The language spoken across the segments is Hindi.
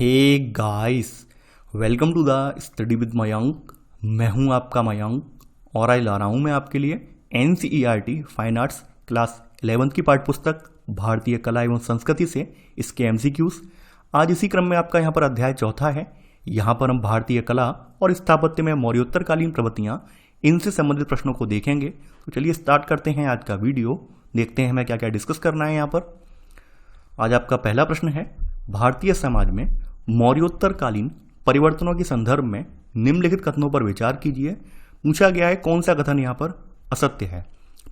Hey guys, welcome to the study with Mayank. मैं हूं आपका मयंक और आज ला रहा हूं मैं आपके लिए NCERT fine arts class 11th की पाठ्यपुस्तक भारतीय कला एवं संस्कृति से इसके MCQs। आज इसी क्रम में आपका यहां पर अध्याय चौथा है। यहां पर हम भारतीय कला और स्थापत्य में मौर्योत्तरकालीन प्रवृत्तियां, इनसे संबंधित प्रश्नों को देखेंगे। तो चलिए स्टार्ट करते हैं आज का वीडियो। देखते हैं हमें क्या क्या डिस्कस करना है। यहाँ पर आज आपका पहला प्रश्न है, भारतीय समाज में मौर्योत्तरकालीन परिवर्तनों के संदर्भ में निम्नलिखित कथनों पर विचार कीजिए। पूछा गया है कौन सा कथन यहाँ पर असत्य है।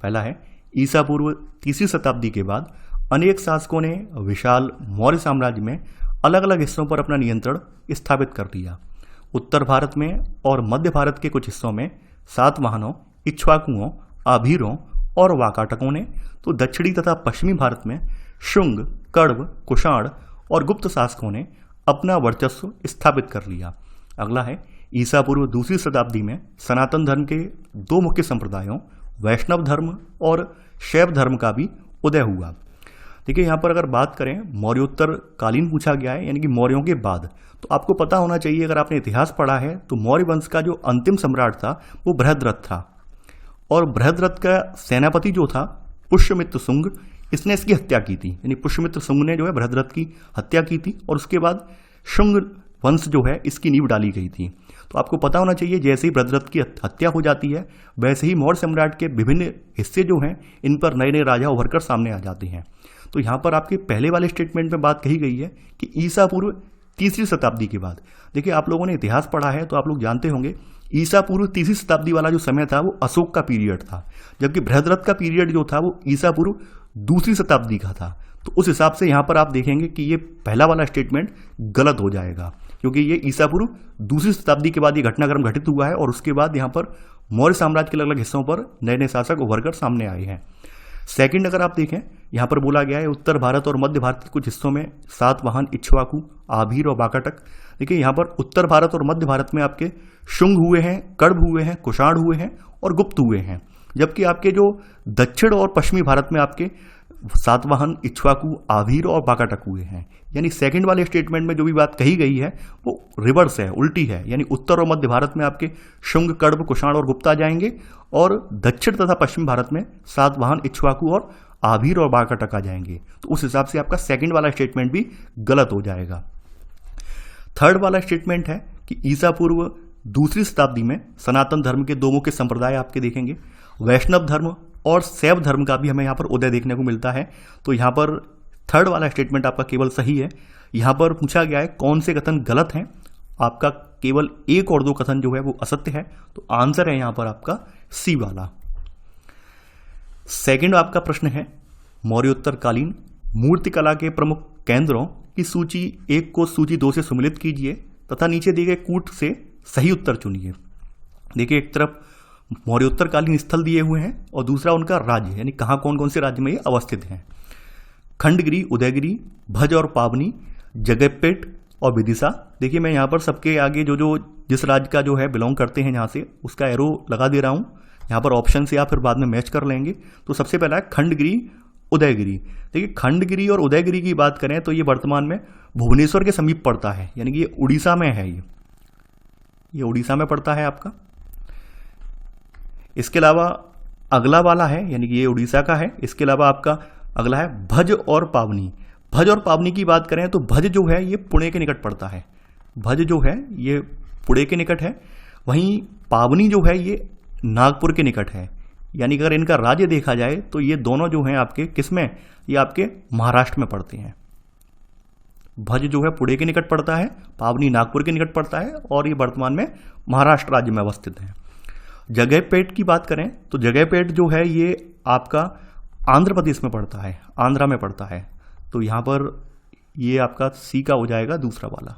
पहला है, ईसा पूर्व 3री शताब्दी के बाद अनेक शासकों ने विशाल मौर्य साम्राज्य में अलग अलग हिस्सों पर अपना नियंत्रण स्थापित कर दिया। उत्तर भारत में और मध्य भारत के कुछ हिस्सों में सातवाहनों, इक्ष्वाकुओं, आभीरों और वाकाटकों ने, तो दक्षिणी तथा पश्चिमी भारत में शुंग, कण्व, कुषाण और गुप्त शासकों ने अपना वर्चस्व स्थापित कर लिया। अगला है, ईसा पूर्व 2री शताब्दी में सनातन धर्म के दो मुख्य संप्रदायों वैष्णव धर्म और शैव धर्म का भी उदय हुआ। देखिए यहाँ पर अगर बात करें मौर्योत्तर कालीन पूछा गया है, यानी कि मौर्यों के बाद, तो आपको पता होना चाहिए, अगर आपने इतिहास पढ़ा है तो मौर्य वंश का जो अंतिम सम्राट था वो बृहद्रथ था। और बृहद्रथ का सेनापति जो था पुष्यमित्र शुंग, इसने इसकी हत्या की थी। यानी पुष्यमित्र शुंग ने जो है बृहद्रथ की हत्या की थी और उसके बाद शुंग वंश जो है इसकी नींव डाली गई थी। तो आपको पता होना चाहिए, जैसे ही बृहद्रथ की हत्या हो जाती है वैसे ही मौर्य सम्राट के विभिन्न हिस्से जो हैं इन पर नए नए राजा उभर कर सामने आ जाते हैं। तो यहाँ पर आपके पहले वाले स्टेटमेंट में बात कही गई है कि ईसा पूर्व 3री शताब्दी के बाद। देखिए आप लोगों ने इतिहास पढ़ा है तो आप लोग जानते होंगे, ईसा पूर्व 3री शताब्दी वाला जो समय था वो अशोक का पीरियड था, जबकि बृहद्रथ का पीरियड जो था वो ईसा पूर्व 2री शताब्दी का था। तो उस हिसाब से यहाँ पर आप देखेंगे कि ये पहला वाला स्टेटमेंट गलत हो जाएगा, क्योंकि ये ईसा पूर्व 2री शताब्दी के बाद ये घटनाक्रम घटित हुआ है और उसके बाद यहाँ पर मौर्य साम्राज्य के अलग अलग हिस्सों पर नए नए शासक उभर कर सामने आए हैं। सेकंड अगर आप देखें, यहाँ पर बोला गया है उत्तर भारत और मध्य भारत के कुछ हिस्सों में सातवाहन, इक्ष्वाकु, आभीर और वाकाटक। देखिए यहाँ पर उत्तर भारत और मध्य भारत में आपके शुंग हुए हैं, कण्व हुए हैं, कुषाण हुए हैं और गुप्त हुए हैं, जबकि आपके जो दक्षिण और पश्चिमी भारत में आपके सातवाहन, इक्ष्वाकु, आभीर और वाकाटक हुए हैं। यानी सेकंड वाले स्टेटमेंट में जो भी बात कही गई है वो रिवर्स है, उल्टी है। यानी उत्तर और मध्य भारत में आपके शुंग, कण्व, कुषाण और गुप्त आ जाएंगे और दक्षिण तथा पश्चिम भारत में सातवाहन, इक्ष्वाकु और आभीर और वाकाटक आ जाएंगे। तो उस हिसाब से आपका सेकंड वाला स्टेटमेंट भी गलत हो जाएगा। थर्ड वाला स्टेटमेंट है कि ईसा पूर्व 2री शताब्दी में सनातन धर्म के दो मुख्य संप्रदाय आपके देखेंगे, वैष्णव धर्म और शैव धर्म का भी हमें यहाँ पर उदय देखने को मिलता है। तो यहाँ पर थर्ड वाला स्टेटमेंट आपका केवल सही है। यहाँ पर पूछा गया है कौन से कथन गलत हैं, आपका केवल एक और दो कथन जो है वो असत्य है। तो आंसर है यहाँ पर आपका सी वाला। सेकंड आपका प्रश्न है, मौर्योत्तरकालीन मूर्तिकला के प्रमुख केंद्रों की सूची 1 को सूची 2 से सम्मिलित कीजिए तथा नीचे दिए गए कूट से सही उत्तर चुनिए। देखिए एक तरफ मौर्योत्तरकालीन स्थल दिए हुए हैं और दूसरा उनका राज्य, यानी कहाँ कौन कौन से राज्य में ये अवस्थित हैं। खंडगिरी, उदयगिरी, भज और पावनी, जगैपेट और विदिशा। देखिए मैं यहाँ पर सबके आगे जो जिस राज्य का जो है बिलोंग करते हैं यहाँ से उसका एरो लगा दे रहा हूँ। यहाँ पर ऑप्शन से आप फिर बाद में मैच कर लेंगे। तो सबसे पहला है खंडगिरी, उदयगिरी। देखिए खंडगिरी और उदयगिरी की बात करें तो ये वर्तमान में भुवनेश्वर के समीप पड़ता है, यानी कि ये उड़ीसा में है। ये उड़ीसा में पड़ता है आपका। इसके अलावा अगला वाला है, यानी कि ये उड़ीसा का है। इसके अलावा आपका अगला है भज और पावनी। भज और पावनी की बात करें तो भज जो है ये पुणे के निकट पड़ता है। भज जो है ये पुणे के निकट है, वहीं पावनी जो है ये नागपुर के निकट है। यानी कि अगर इनका राज्य देखा जाए तो ये दोनों जो हैं आपके किसमें, ये आपके महाराष्ट्र में पड़ते हैं। भज जो है पुणे के निकट पड़ता है, पावनी नागपुर के निकट पड़ता है और ये वर्तमान में महाराष्ट्र राज्य में अवस्थित है। जगैपेट की बात करें तो जगैपेट जो है ये आपका आंध्र प्रदेश में पड़ता है, आंध्रा में पड़ता है। तो यहाँ पर ये आपका सी का हो जाएगा दूसरा वाला।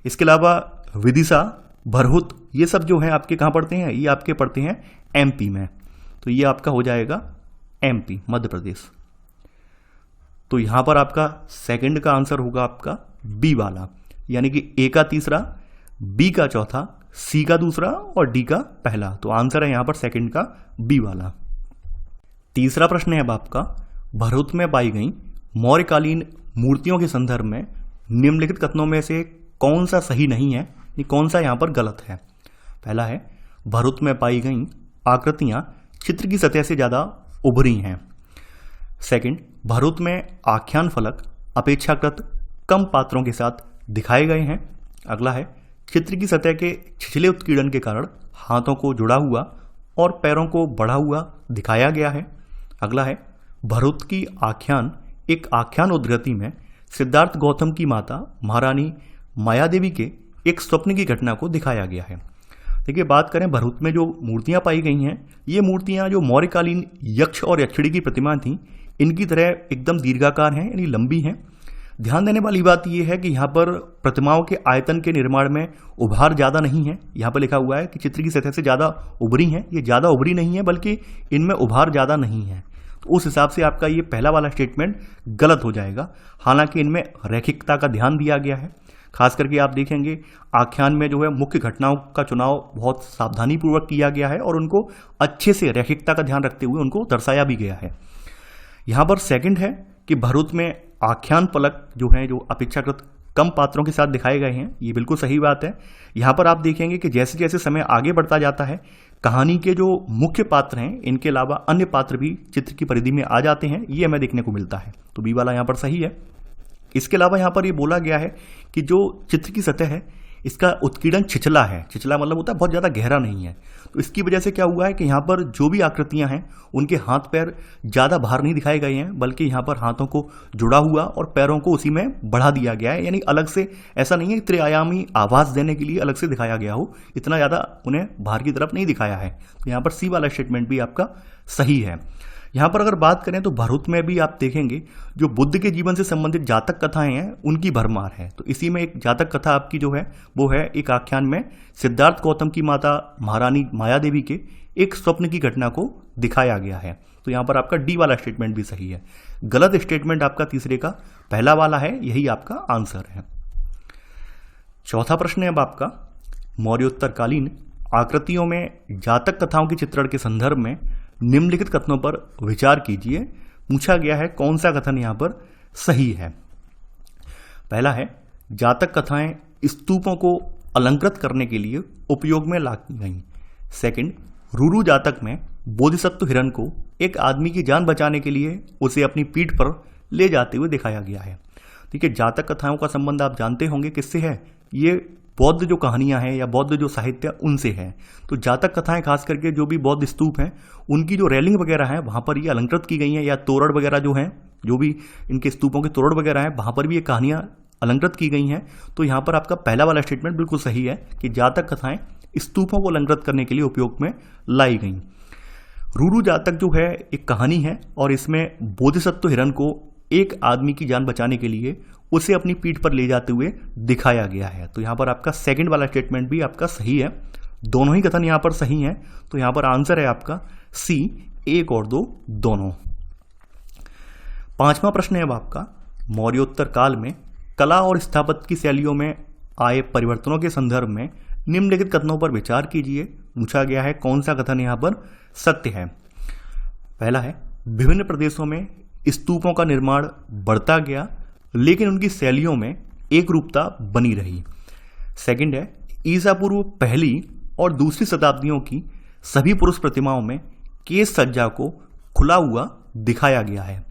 इसके अलावा विदिशा, भरहुत, ये सब जो है आपके कहाँ पड़ते हैं, ये आपके पड़ते हैं MP में। तो ये आपका हो जाएगा MP, मध्य प्रदेश। तो यहाँ पर आपका सेकंड का आंसर होगा आपका बी वाला, यानी कि ए का तीसरा, बी का चौथा, सी का दूसरा और डी का पहला। तो आंसर है यहाँ पर सेकंड का बी वाला। तीसरा प्रश्न है अब आपका, भरहुत में पाई गई मौर्यकालीन मूर्तियों के संदर्भ में निम्नलिखित कथनों में से कौन सा सही नहीं है, ये कौन सा यहाँ पर गलत है। पहला है, भरूच में पाई गई आकृतियाँ चित्र की सतह से ज़्यादा उभरी हैं। सेकंड, भरूच में आख्यान फलक अपेक्षाकृत कम पात्रों के साथ दिखाए गए हैं। अगला है, चित्र की सतह के छिछले उत्कीर्णन के कारण हाथों को जुड़ा हुआ और पैरों को बढ़ा हुआ दिखाया गया है। अगला है, भरूच की आख्यान एक आख्यान उद्धृति में सिद्धार्थ गौतम की माता महारानी मायादेवी के एक स्वप्न की घटना को दिखाया गया है। देखिए, बात करें भरूच में जो मूर्तियां पाई गई हैं, ये मूर्तियां जो मौर्यकालीन यक्ष और यक्षिणी की प्रतिमा थीं, इनकी तरह एकदम दीर्घाकार हैं, यानी लंबी हैं। ध्यान देने वाली बात यह है कि यहाँ पर प्रतिमाओं के आयतन के निर्माण में उभार ज़्यादा नहीं है। यहाँ पर लिखा हुआ है कि चित्र की सतह से ज़्यादा उभरी हैं, ये ज़्यादा उभरी नहीं है, बल्कि इनमें उभार ज़्यादा नहीं है। तो उस हिसाब से आपका ये पहला वाला स्टेटमेंट गलत हो जाएगा। हालांकि इनमें रैखिकता का ध्यान दिया गया है। खास करके आप देखेंगे आख्यान में जो है मुख्य घटनाओं का चुनाव बहुत सावधानीपूर्वक किया गया है और उनको अच्छे से रैखिकता का ध्यान रखते हुए उनको दर्शाया भी गया है। यहाँ पर सेकंड है कि भरूच में आख्यान फलक जो है जो अपेक्षाकृत कम पात्रों के साथ दिखाए गए हैं, ये बिल्कुल सही बात है। यहाँ पर आप देखेंगे कि जैसे जैसे समय आगे बढ़ता जाता है, कहानी के जो मुख्य पात्र हैं इनके अलावा अन्य पात्र भी चित्र की परिधि में आ जाते हैं, ये हमें देखने को मिलता है। तो बी वाला यहाँ पर सही है। इसके अलावा यहाँ पर ये बोला गया है कि जो चित्र की सतह है इसका उत्कीर्णन छिछला है। छिछला मतलब होता है बहुत ज़्यादा गहरा नहीं है। तो इसकी वजह से क्या हुआ है कि यहाँ पर जो भी आकृतियाँ हैं उनके हाथ पैर ज़्यादा बाहर नहीं दिखाए गए हैं, बल्कि यहाँ पर हाथों को जुड़ा हुआ और पैरों को उसी में बढ़ा दिया गया है। यानी अलग से ऐसा नहीं है कि त्रिआयामी आवास देने के लिए अलग से दिखाया गया हो, इतना ज़्यादा उन्हें बाहर की तरफ नहीं दिखाया है। तो यहाँ पर सी वाला स्टेटमेंट भी आपका सही है। यहाँ पर अगर बात करें तो भरूच में भी आप देखेंगे जो बुद्ध के जीवन से संबंधित जातक कथाएं हैं उनकी भरमार है। तो इसी में एक जातक कथा आपकी जो है वो है एक आख्यान में सिद्धार्थ गौतम की माता महारानी मायादेवी के एक स्वप्न की घटना को दिखाया गया है। तो यहाँ पर आपका डी वाला स्टेटमेंट भी सही है। गलत स्टेटमेंट आपका तीसरे का पहला वाला है, यही आपका आंसर है। चौथा प्रश्न है अब आपका, मौर्योत्तरकालीन आकृतियों में जातक कथाओं के चित्रण के संदर्भ में निम्नलिखित कथनों पर विचार कीजिए। पूछा गया है कौन सा कथन यहाँ पर सही है। पहला है, जातक कथाएं स्तूपों को अलंकृत करने के लिए उपयोग में लाई गई। सेकंड, रूरू जातक में बोधिसत्व हिरण को एक आदमी की जान बचाने के लिए उसे अपनी पीठ पर ले जाते हुए दिखाया गया है। ठीक है, जातक कथाओं का संबंध आप जानते होंगे किससे है, ये बौद्ध जो कहानियां हैं या बौद्ध जो साहित्य उनसे है। तो जातक कथाएं खास करके जो भी बौद्ध स्तूप हैं उनकी जो रेलिंग वगैरह है वहां पर ये अलंकृत की गई हैं, या तोरण वगैरह जो हैं, जो भी इनके स्तूपों के तोरण वगैरह हैं वहां पर भी ये कहानियां अलंकृत की गई हैं। तो यहाँ पर आपका पहला वाला स्टेटमेंट बिल्कुल सही है कि जातक कथाएं स्तूपों को अलंकृत करने के लिए उपयोग में लाई गई। रूरू जातक जो है एक कहानी है और इसमें बोधिसत्व हिरण को एक आदमी की जान बचाने के लिए उसे अपनी पीठ पर ले जाते हुए दिखाया गया है। तो यहाँ पर आपका सेकंड वाला स्टेटमेंट भी आपका सही है। दोनों ही कथन यहाँ पर सही हैं। तो यहाँ पर आंसर है आपका सी, 1 और 2 दोनों। पांचवा प्रश्न है अब आपका, मौर्योत्तर काल में कला और स्थापत्य की शैलियों में आए परिवर्तनों के संदर्भ में निम्नलिखित कथनों पर विचार कीजिए। पूछा गया है कौन सा कथन यहाँ पर सत्य है। पहला है, विभिन्न प्रदेशों में स्तूपों का निर्माण बढ़ता गया लेकिन उनकी शैलियों में एक रूपता बनी रही। सेकंड है, ईसा पूर्व पहली और दूसरी शताब्दियों की सभी पुरुष प्रतिमाओं में केश सज्जा को खुला हुआ दिखाया गया है।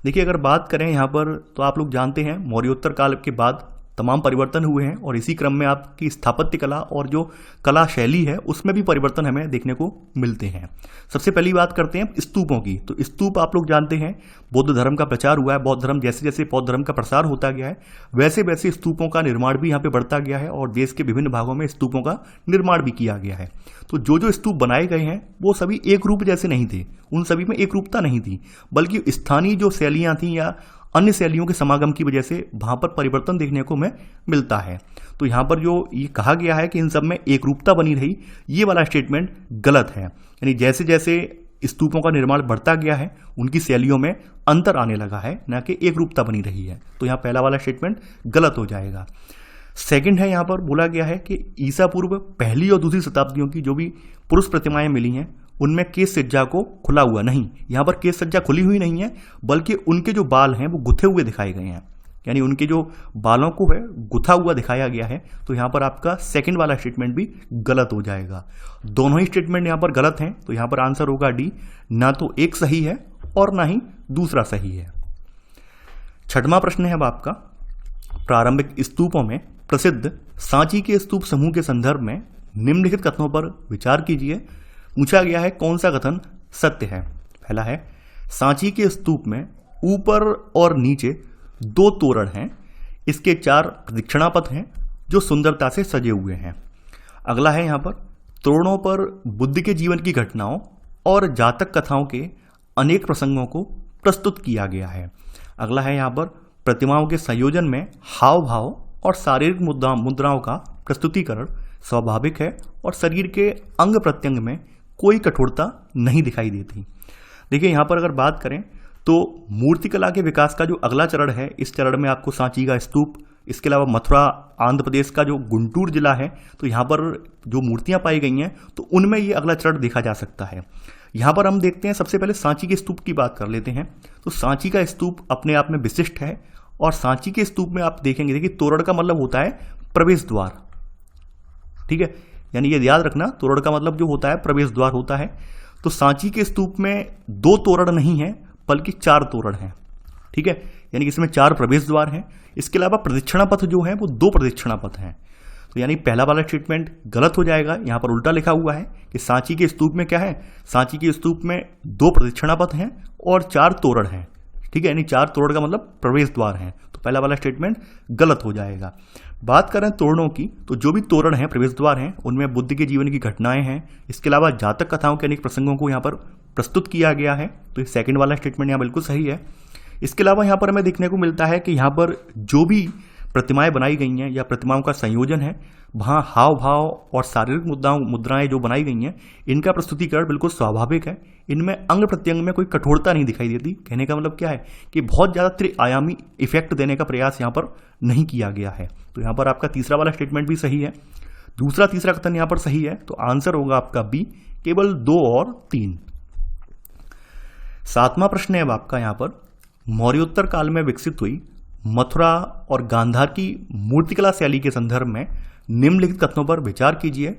देखिए, अगर बात करें यहाँ पर तो आप लोग जानते हैं मौर्योत्तर काल के बाद तमाम परिवर्तन हुए हैं और इसी क्रम में आपकी स्थापत्य कला और जो कला शैली है उसमें भी परिवर्तन हमें देखने को मिलते हैं। सबसे पहली बात करते हैं स्तूपों की। तो स्तूप आप लोग जानते हैं बौद्ध धर्म का प्रचार हुआ है। बौद्ध धर्म जैसे जैसे बौद्ध धर्म का प्रसार होता गया है वैसे वैसे स्तूपों का निर्माण भी यहाँ पे बढ़ता गया है और देश के विभिन्न भागों में स्तूपों का निर्माण भी किया गया है। तो जो जो स्तूप बनाए गए हैं वो सभी एक रूप जैसे नहीं थे, उन सभी में एक रूपता नहीं थी, बल्कि स्थानीय जो शैलियाँ थीं या अन्य शैलियों के समागम की वजह से वहां पर परिवर्तन देखने को हमें मिलता है। तो यहां पर जो ये कहा गया है कि इन सब में एक रूपता बनी रही, ये वाला स्टेटमेंट गलत है। यानी जैसे जैसे स्तूपों का निर्माण बढ़ता गया है उनकी शैलियों में अंतर आने लगा है, न कि एक रूपता बनी रही है। तो यहाँ पहला वाला स्टेटमेंट गलत हो जाएगा। सेकंड है, यहाँ पर बोला गया है कि ईसा पूर्व पहली और दूसरी शताब्दियों की जो भी पुरुष प्रतिमाएं मिली हैं उनमें केश सज्जा को खुला हुआ नहीं, यहाँ पर केश सज्जा खुली हुई नहीं है, बल्कि उनके जो बाल हैं वो गुथे हुए दिखाए गए हैं। यानी उनके जो बालों को है गुथा हुआ दिखाया गया है, तो यहाँ पर आपका सेकंड वाला स्टेटमेंट भी गलत हो जाएगा। दोनों ही स्टेटमेंट यहाँ पर गलत हैं, तो यहाँ पर आंसर होगा डी, ना तो एक सही है और ना ही दूसरा सही है। छठवां प्रश्न है अब आपका, प्रारंभिक स्तूपों में प्रसिद्ध सांची के स्तूप समूह के संदर्भ में निम्नलिखित कथनों पर विचार कीजिए। पूछा गया है कौन सा कथन सत्य है। पहला है, सांची के स्तूप में ऊपर और नीचे 2 तोरण हैं, इसके 4 प्रदक्षिणा पथ हैं जो सुंदरता से सजे हुए हैं। अगला है यहाँ पर, तोरणों पर बुद्ध के जीवन की घटनाओं और जातक कथाओं के अनेक प्रसंगों को प्रस्तुत किया गया है। अगला है यहाँ पर, प्रतिमाओं के संयोजन में हाव भाव और शारीरिक मुद्राओं का प्रस्तुतिकरण स्वाभाविक है और शरीर के अंग प्रत्यंग में कोई कठोरता नहीं दिखाई देती। देखिए यहाँ पर अगर बात करें तो मूर्तिकला के विकास का जो अगला चरण है, इस चरण में आपको सांची का स्तूप, इसके अलावा मथुरा आंध्र प्रदेश का जो गुंटूर जिला है, तो यहाँ पर जो मूर्तियाँ पाई गई हैं तो उनमें ये अगला चरण देखा जा सकता है। यहाँ पर हम देखते हैं, सबसे पहले सांची के स्तूप की बात कर लेते हैं। तो सांची का स्तूप अपने आप में विशिष्ट है और सांची के स्तूप में आप देखेंगे, देखिए तोरण का मतलब होता है प्रवेश द्वार, ठीक है, यानी ये याद रखना, तोरण का मतलब जो होता है प्रवेश द्वार होता है। तो सांची के स्तूप में 2 तोरण नहीं है बल्कि 4 तोरण हैं, ठीक है, यानी कि इसमें 4 प्रवेश द्वार हैं। इसके अलावा प्रदक्षिणा पथ जो है वो 2 प्रदक्षिणा पथ हैं। तो यानी पहला वाला स्टेटमेंट गलत हो जाएगा, यहाँ पर उल्टा लिखा हुआ है कि सांची के स्तूप में क्या है, सांची के स्तूप में 2 प्रदक्षिणा पथ हैं और 4 तोरण हैं, ठीक है, यानी 4 तोरण का मतलब प्रवेश द्वार हैं। तो पहला वाला स्टेटमेंट गलत हो जाएगा। बात करें तोरणों की, तो जो भी तोरण हैं, प्रवेश द्वार हैं, उनमें बुद्ध के जीवन की घटनाएं हैं। इसके अलावा जातक कथाओं के अनेक प्रसंगों को यहाँ पर प्रस्तुत किया गया है, तो सेकंड वाला स्टेटमेंट यहाँ बिल्कुल सही है। इसके अलावा यहाँ पर हमें देखने को मिलता है कि यहाँ पर जो भी प्रतिमाएं बनाई गई हैं या प्रतिमाओं का संयोजन है, वहाँ हाव भाव और शारीरिक मुद्राएं जो बनाई गई हैं, इनका प्रस्तुतिकरण बिल्कुल स्वाभाविक है। इनमें अंग प्रत्यंग में कोई कठोरता नहीं दिखाई देती। कहने का मतलब क्या है कि बहुत ज़्यादा त्रिआयामी इफेक्ट देने का प्रयास यहाँ पर नहीं किया गया है। तो यहाँ पर आपका तीसरा वाला स्टेटमेंट भी सही है। दूसरा तीसरा कथन यहाँ पर सही है, तो आंसर होगा आपका बी, केवल 2 और 3। 7वां प्रश्न है अब आपका यहाँ पर, मौर्योत्तर काल में विकसित हुई मथुरा और गांधार की मूर्तिकला शैली के संदर्भ में निम्नलिखित कथनों पर विचार कीजिए।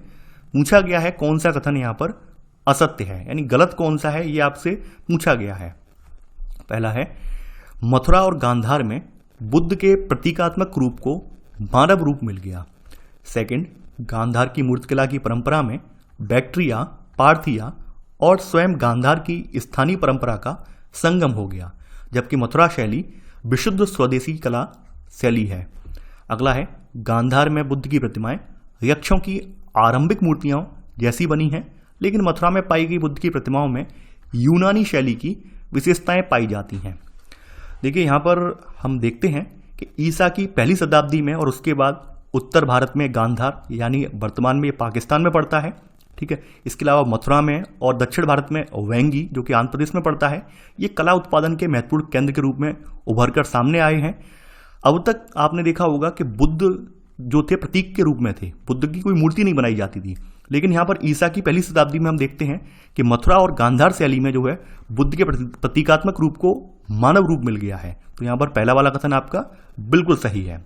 पूछा गया है कौन सा कथन यहाँ पर असत्य है, यानी गलत कौन सा है, ये आपसे पूछा गया है। पहला है, मथुरा और गांधार में बुद्ध के प्रतीकात्मक रूप को मानव रूप मिल गया। सेकंड, गांधार की मूर्तिकला की परंपरा में बैक्ट्रिया, पार्थिया और स्वयं गांधार की स्थानीय परंपरा का संगम हो गया, जबकि मथुरा शैली विशुद्ध स्वदेशी कला शैली है। अगला है, गांधार में बुद्ध की प्रतिमाएं यक्षों की आरंभिक मूर्तियों जैसी बनी हैं, लेकिन मथुरा में पाई गई बुद्ध की प्रतिमाओं में यूनानी शैली की विशेषताएं पाई जाती हैं। देखिए यहाँ पर हम देखते हैं कि ईसा की 1ली शताब्दी में और उसके बाद उत्तर भारत में गांधार, यानी वर्तमान में ये पाकिस्तान में पड़ता है, ठीक है। इसके अलावा मथुरा में और दक्षिण भारत में वेंगी, जो कि आंध्र प्रदेश में पड़ता है, ये कला उत्पादन के महत्वपूर्ण केंद्र के रूप में उभर कर सामने आए हैं। अब तक आपने देखा होगा कि बुद्ध जो थे प्रतीक के रूप में थे, बुद्ध की कोई मूर्ति नहीं बनाई जाती थी, लेकिन यहाँ पर ईसा की 1ली शताब्दी में हम देखते हैं कि मथुरा और गांधार शैली में जो है बुद्ध के प्रतीकात्मक रूप को मानव रूप मिल गया है। तो यहाँ पर पहला वाला कथन आपका बिल्कुल सही है।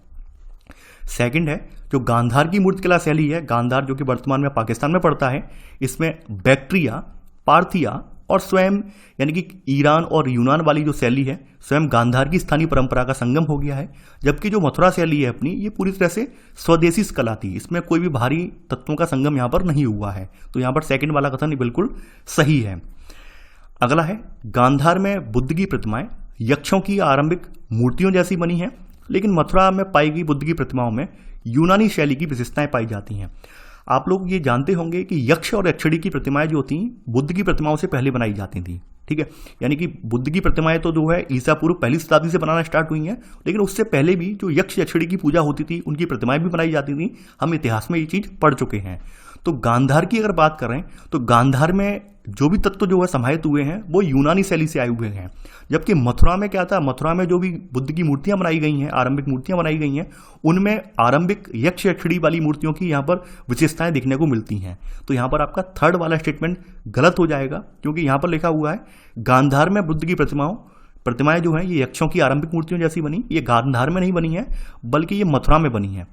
सेकंड है, जो गांधार की मूर्तिकला शैली है, गांधार जो कि वर्तमान में पाकिस्तान में पड़ता है, इसमें बैक्ट्रिया, पार्थिया और स्वयं यानी कि ईरान और यूनान वाली जो शैली है, स्वयं गांधार की स्थानीय परंपरा का संगम हो गया है। जबकि जो मथुरा शैली है अपनी, ये पूरी तरह से स्वदेशी कला थी, इसमें कोई भी भारी तत्वों का संगम यहाँ पर नहीं हुआ है। तो यहाँ पर सेकंड वाला कथन बिल्कुल सही है। अगला है, गांधार में बुद्ध की प्रतिमाएं यक्षों की आरंभिक मूर्तियों जैसी बनी हैं, लेकिन मथुरा में पाई गई बुद्ध की प्रतिमाओं में यूनानी शैली की विशेषताएं पाई जाती हैं। आप लोग ये जानते होंगे कि यक्ष और यक्षिणी की प्रतिमाएं जो थी बुद्ध की प्रतिमाओं से पहले बनाई जाती थी, ठीक है। यानी कि बुद्ध की प्रतिमाएं तो जो है ईसा पूर्व 1ली शताब्दी से बनाना स्टार्ट हुई हैं, लेकिन उससे पहले भी जो यक्ष यक्षिणी की पूजा होती थी उनकी प्रतिमाएं भी बनाई जाती थी। हम इतिहास में ये चीज़ पढ़ चुके हैं। तो गांधार की अगर बात करें तो गांधार में जो भी तत्व जो है समाहित हुए हैं वो यूनानी शैली से आए हुए हैं। जबकि मथुरा में क्या था, मथुरा में जो भी बुद्ध की मूर्तियां बनाई गई हैं, आरंभिक मूर्तियां बनाई गई हैं, उनमें आरंभिक यक्ष यक्षिणी वाली मूर्तियों की यहाँ पर विशेषताएं देखने को मिलती हैं। तो यहाँ पर आपका थर्ड वाला स्टेटमेंट गलत हो जाएगा, क्योंकि यहाँ पर लिखा हुआ है गांधार में बुद्ध की प्रतिमाओं प्रतिमाएं जो हैं ये यक्षों की आरंभिक मूर्तियों जैसी बनी, ये गांधार में नहीं बनी है बल्कि ये मथुरा में बनी है।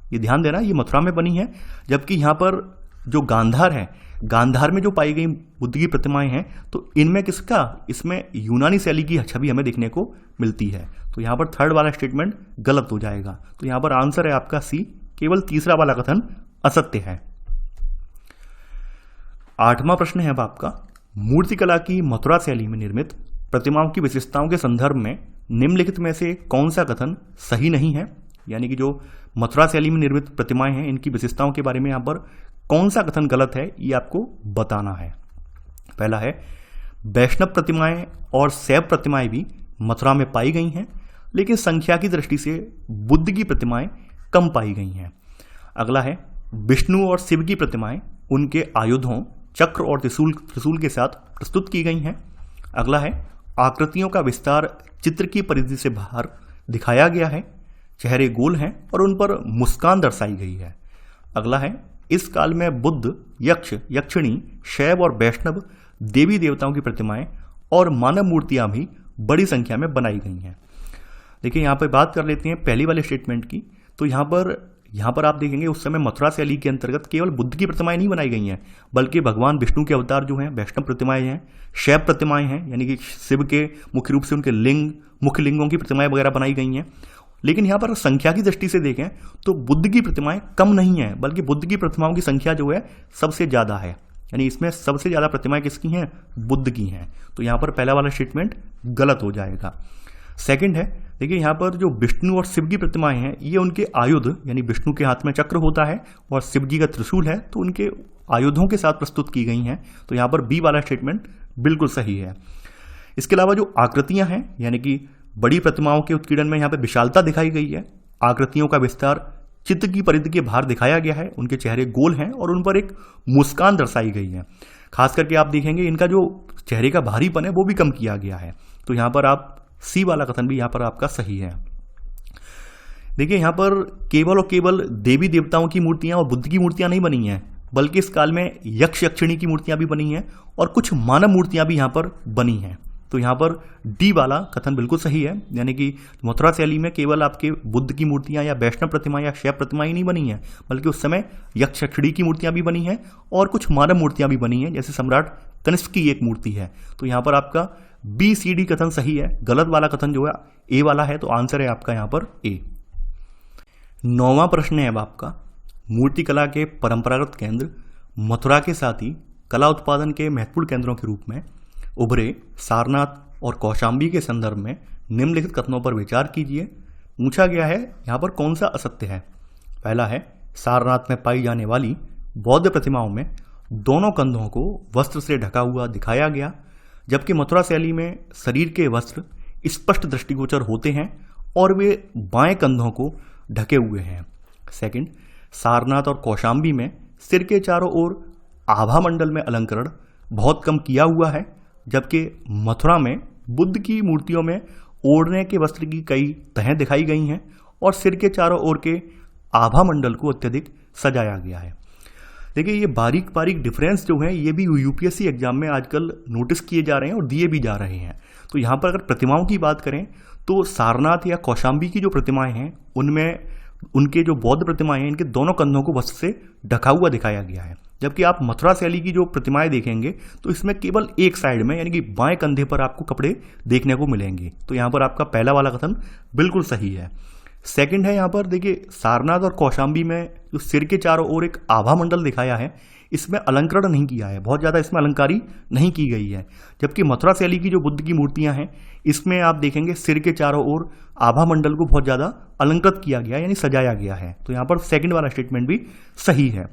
ये ध्यान देना, ये मथुरा में बनी है, जबकि यहाँ पर जो गांधार है, गांधार में जो पाई गई बुद्ध की प्रतिमाएं हैं तो इनमें किसका, इसमें यूनानी शैली की छवि हमें देखने को मिलती है। तो यहाँ पर थर्ड वाला स्टेटमेंट गलत हो जाएगा। तो यहाँ पर आंसर है आपका सी, केवल तीसरा वाला कथन असत्य है। 8वां प्रश्न है अब आपका, मूर्तिकला की मथुरा शैली में निर्मित प्रतिमाओं की विशेषताओं के संदर्भ में निम्नलिखित में से कौन सा कथन सही नहीं है। यानी कि जो मथुरा शैली में निर्मित प्रतिमाएं हैं इनकी विशेषताओं के बारे में यहाँ पर कौन सा कथन गलत है ये आपको बताना है। पहला है, वैष्णव प्रतिमाएं और शैव प्रतिमाएं भी मथुरा में पाई गई हैं, लेकिन संख्या की दृष्टि से बुद्ध की प्रतिमाएं कम पाई गई हैं। अगला है, विष्णु और शिव की प्रतिमाएं उनके आयुधों, चक्र और त्रिशूल के साथ प्रस्तुत की गई हैं। अगला है, आकृतियों का विस्तार चित्र की परिधि से बाहर दिखाया गया है, चेहरे गोल हैं और उन पर मुस्कान दर्शाई गई है। अगला है, इस काल में बुद्ध, यक्ष, यक्षिणी, शैव और वैष्णव देवी देवताओं की प्रतिमाएं और मानव मूर्तियां भी बड़ी संख्या में बनाई गई हैं। देखिए यहाँ पर बात कर लेते हैं पहली वाले स्टेटमेंट की। तो यहाँ पर आप देखेंगे उस समय मथुरा शैली के अंतर्गत केवल बुद्ध की प्रतिमाएं नहीं बनाई गई हैं, बल्कि भगवान विष्णु के अवतार जो हैं वैष्णव प्रतिमाएं हैं, शैव प्रतिमाएं हैं, यानी कि शिव के मुख्य रूप से उनके लिंग, मुख्य लिंगों की प्रतिमाएं वगैरह बनाई गई हैं। लेकिन यहाँ पर संख्या की दृष्टि से देखें तो बुद्ध की प्रतिमाएं कम नहीं है, बल्कि बुद्ध की प्रतिमाओं की संख्या जो है सबसे ज़्यादा है। यानी इसमें सबसे ज़्यादा प्रतिमाएं किसकी हैं, बुद्ध की हैं। तो यहाँ पर पहला वाला स्टेटमेंट गलत हो जाएगा। सेकंड है, देखिए यहाँ पर जो विष्णु और शिव की प्रतिमाएं हैं ये उनके आयुध, यानी विष्णु के हाथ में चक्र होता है और शिव जी का त्रिशूल है, तो उनके आयुधों के साथ प्रस्तुत की गई हैं। तो यहाँ पर बी वाला स्टेटमेंट बिल्कुल सही है। इसके अलावा जो आकृतियां हैं, यानी कि बड़ी प्रतिमाओं के उत्कीर्णन में यहाँ पर विशालता दिखाई गई है, आकृतियों का विस्तार चित्र की परिधि के बाहर दिखाया गया है, उनके चेहरे गोल हैं और उन पर एक मुस्कान दर्शाई गई है। खास करके आप देखेंगे इनका जो चेहरे का भारीपन है वो भी कम किया गया है। तो यहाँ पर आप सी वाला कथन भी यहाँ पर आपका सही है। देखिए यहाँ पर केवल और केवल देवी देवताओं की मूर्तियां और बुद्ध की मूर्तियां नहीं बनी हैं, बल्कि इस काल में यक्ष, यक्षिणी की मूर्तियां भी बनी हैं और कुछ मानव मूर्तियां भी यहाँ पर बनी हैं। तो यहाँ पर डी वाला कथन बिल्कुल सही है। यानी कि मथुरा शैली में केवल आपके बुद्ध की मूर्तियां या वैष्णव प्रतिमा या शैव प्रतिमा ही नहीं बनी हैं, बल्कि उस समय यक्ष, यक्षिणी की मूर्तियां भी बनी हैं और कुछ मानव मूर्तियां भी बनी हैं, जैसे सम्राट कनिष्क की एक मूर्ति है। तो यहाँ पर आपका बी सी डी कथन सही है। गलत वाला कथन जो है ए वाला है। तो आंसर है आपका यहाँ पर ए। 9वां प्रश्न है अब आपका, मूर्तिकला के परंपरागत केंद्र मथुरा के साथ ही कला उत्पादन के महत्वपूर्ण केंद्रों के रूप में उभरे सारनाथ और कौशाम्बी के संदर्भ में निम्नलिखित कथनों पर विचार कीजिए। पूछा गया है यहाँ पर कौन सा असत्य है। पहला है, सारनाथ में पाई जाने वाली बौद्ध प्रतिमाओं में दोनों कंधों को वस्त्र से ढका हुआ दिखाया गया, जबकि मथुरा शैली में शरीर के वस्त्र स्पष्ट दृष्टिगोचर होते हैं और वे बाएं कंधों को ढके हुए हैं। सेकंड, सारनाथ और कौशाम्बी में सिर के चारों ओर आभा मंडल में अलंकरण बहुत कम किया हुआ है, जबकि मथुरा में बुद्ध की मूर्तियों में ओढ़ने के वस्त्र की कई तहें दिखाई गई हैं और सिर के चारों ओर के आभा मंडल को अत्यधिक सजाया गया है। देखिए ये बारीक बारीक डिफरेंस जो है ये भी यूपीएससी एग्जाम में आजकल नोटिस किए जा रहे हैं और दिए भी जा रहे हैं। तो यहाँ पर अगर प्रतिमाओं की बात करें तो सारनाथ या कौशाम्बी की जो प्रतिमाएं हैं उनमें उनके जो बौद्ध प्रतिमाएं हैं इनके दोनों कंधों को वस्त्र से ढका हुआ दिखाया गया है, जबकि आप मथुरा शैली की जो प्रतिमाएं देखेंगे तो इसमें केवल एक साइड में यानी कि बाएं कंधे पर आपको कपड़े देखने को मिलेंगे। तो यहाँ पर आपका पहला वाला कथन बिल्कुल सही है। सेकंड है, यहाँ पर देखिए सारनाथ और कौशाम्बी में जो सिर के चारों ओर एक आभा मंडल दिखाया है इसमें अलंकरण नहीं किया है, बहुत ज़्यादा इसमें अलंकारी नहीं की गई है, जबकि मथुरा शैली की जो बुद्ध की मूर्तियां हैं इसमें आप देखेंगे सिर के चारों ओर आभा मंडल को बहुत ज़्यादा अलंकृत किया गया यानी सजाया गया है। तो यहाँ पर सेकंड वाला स्टेटमेंट भी सही है।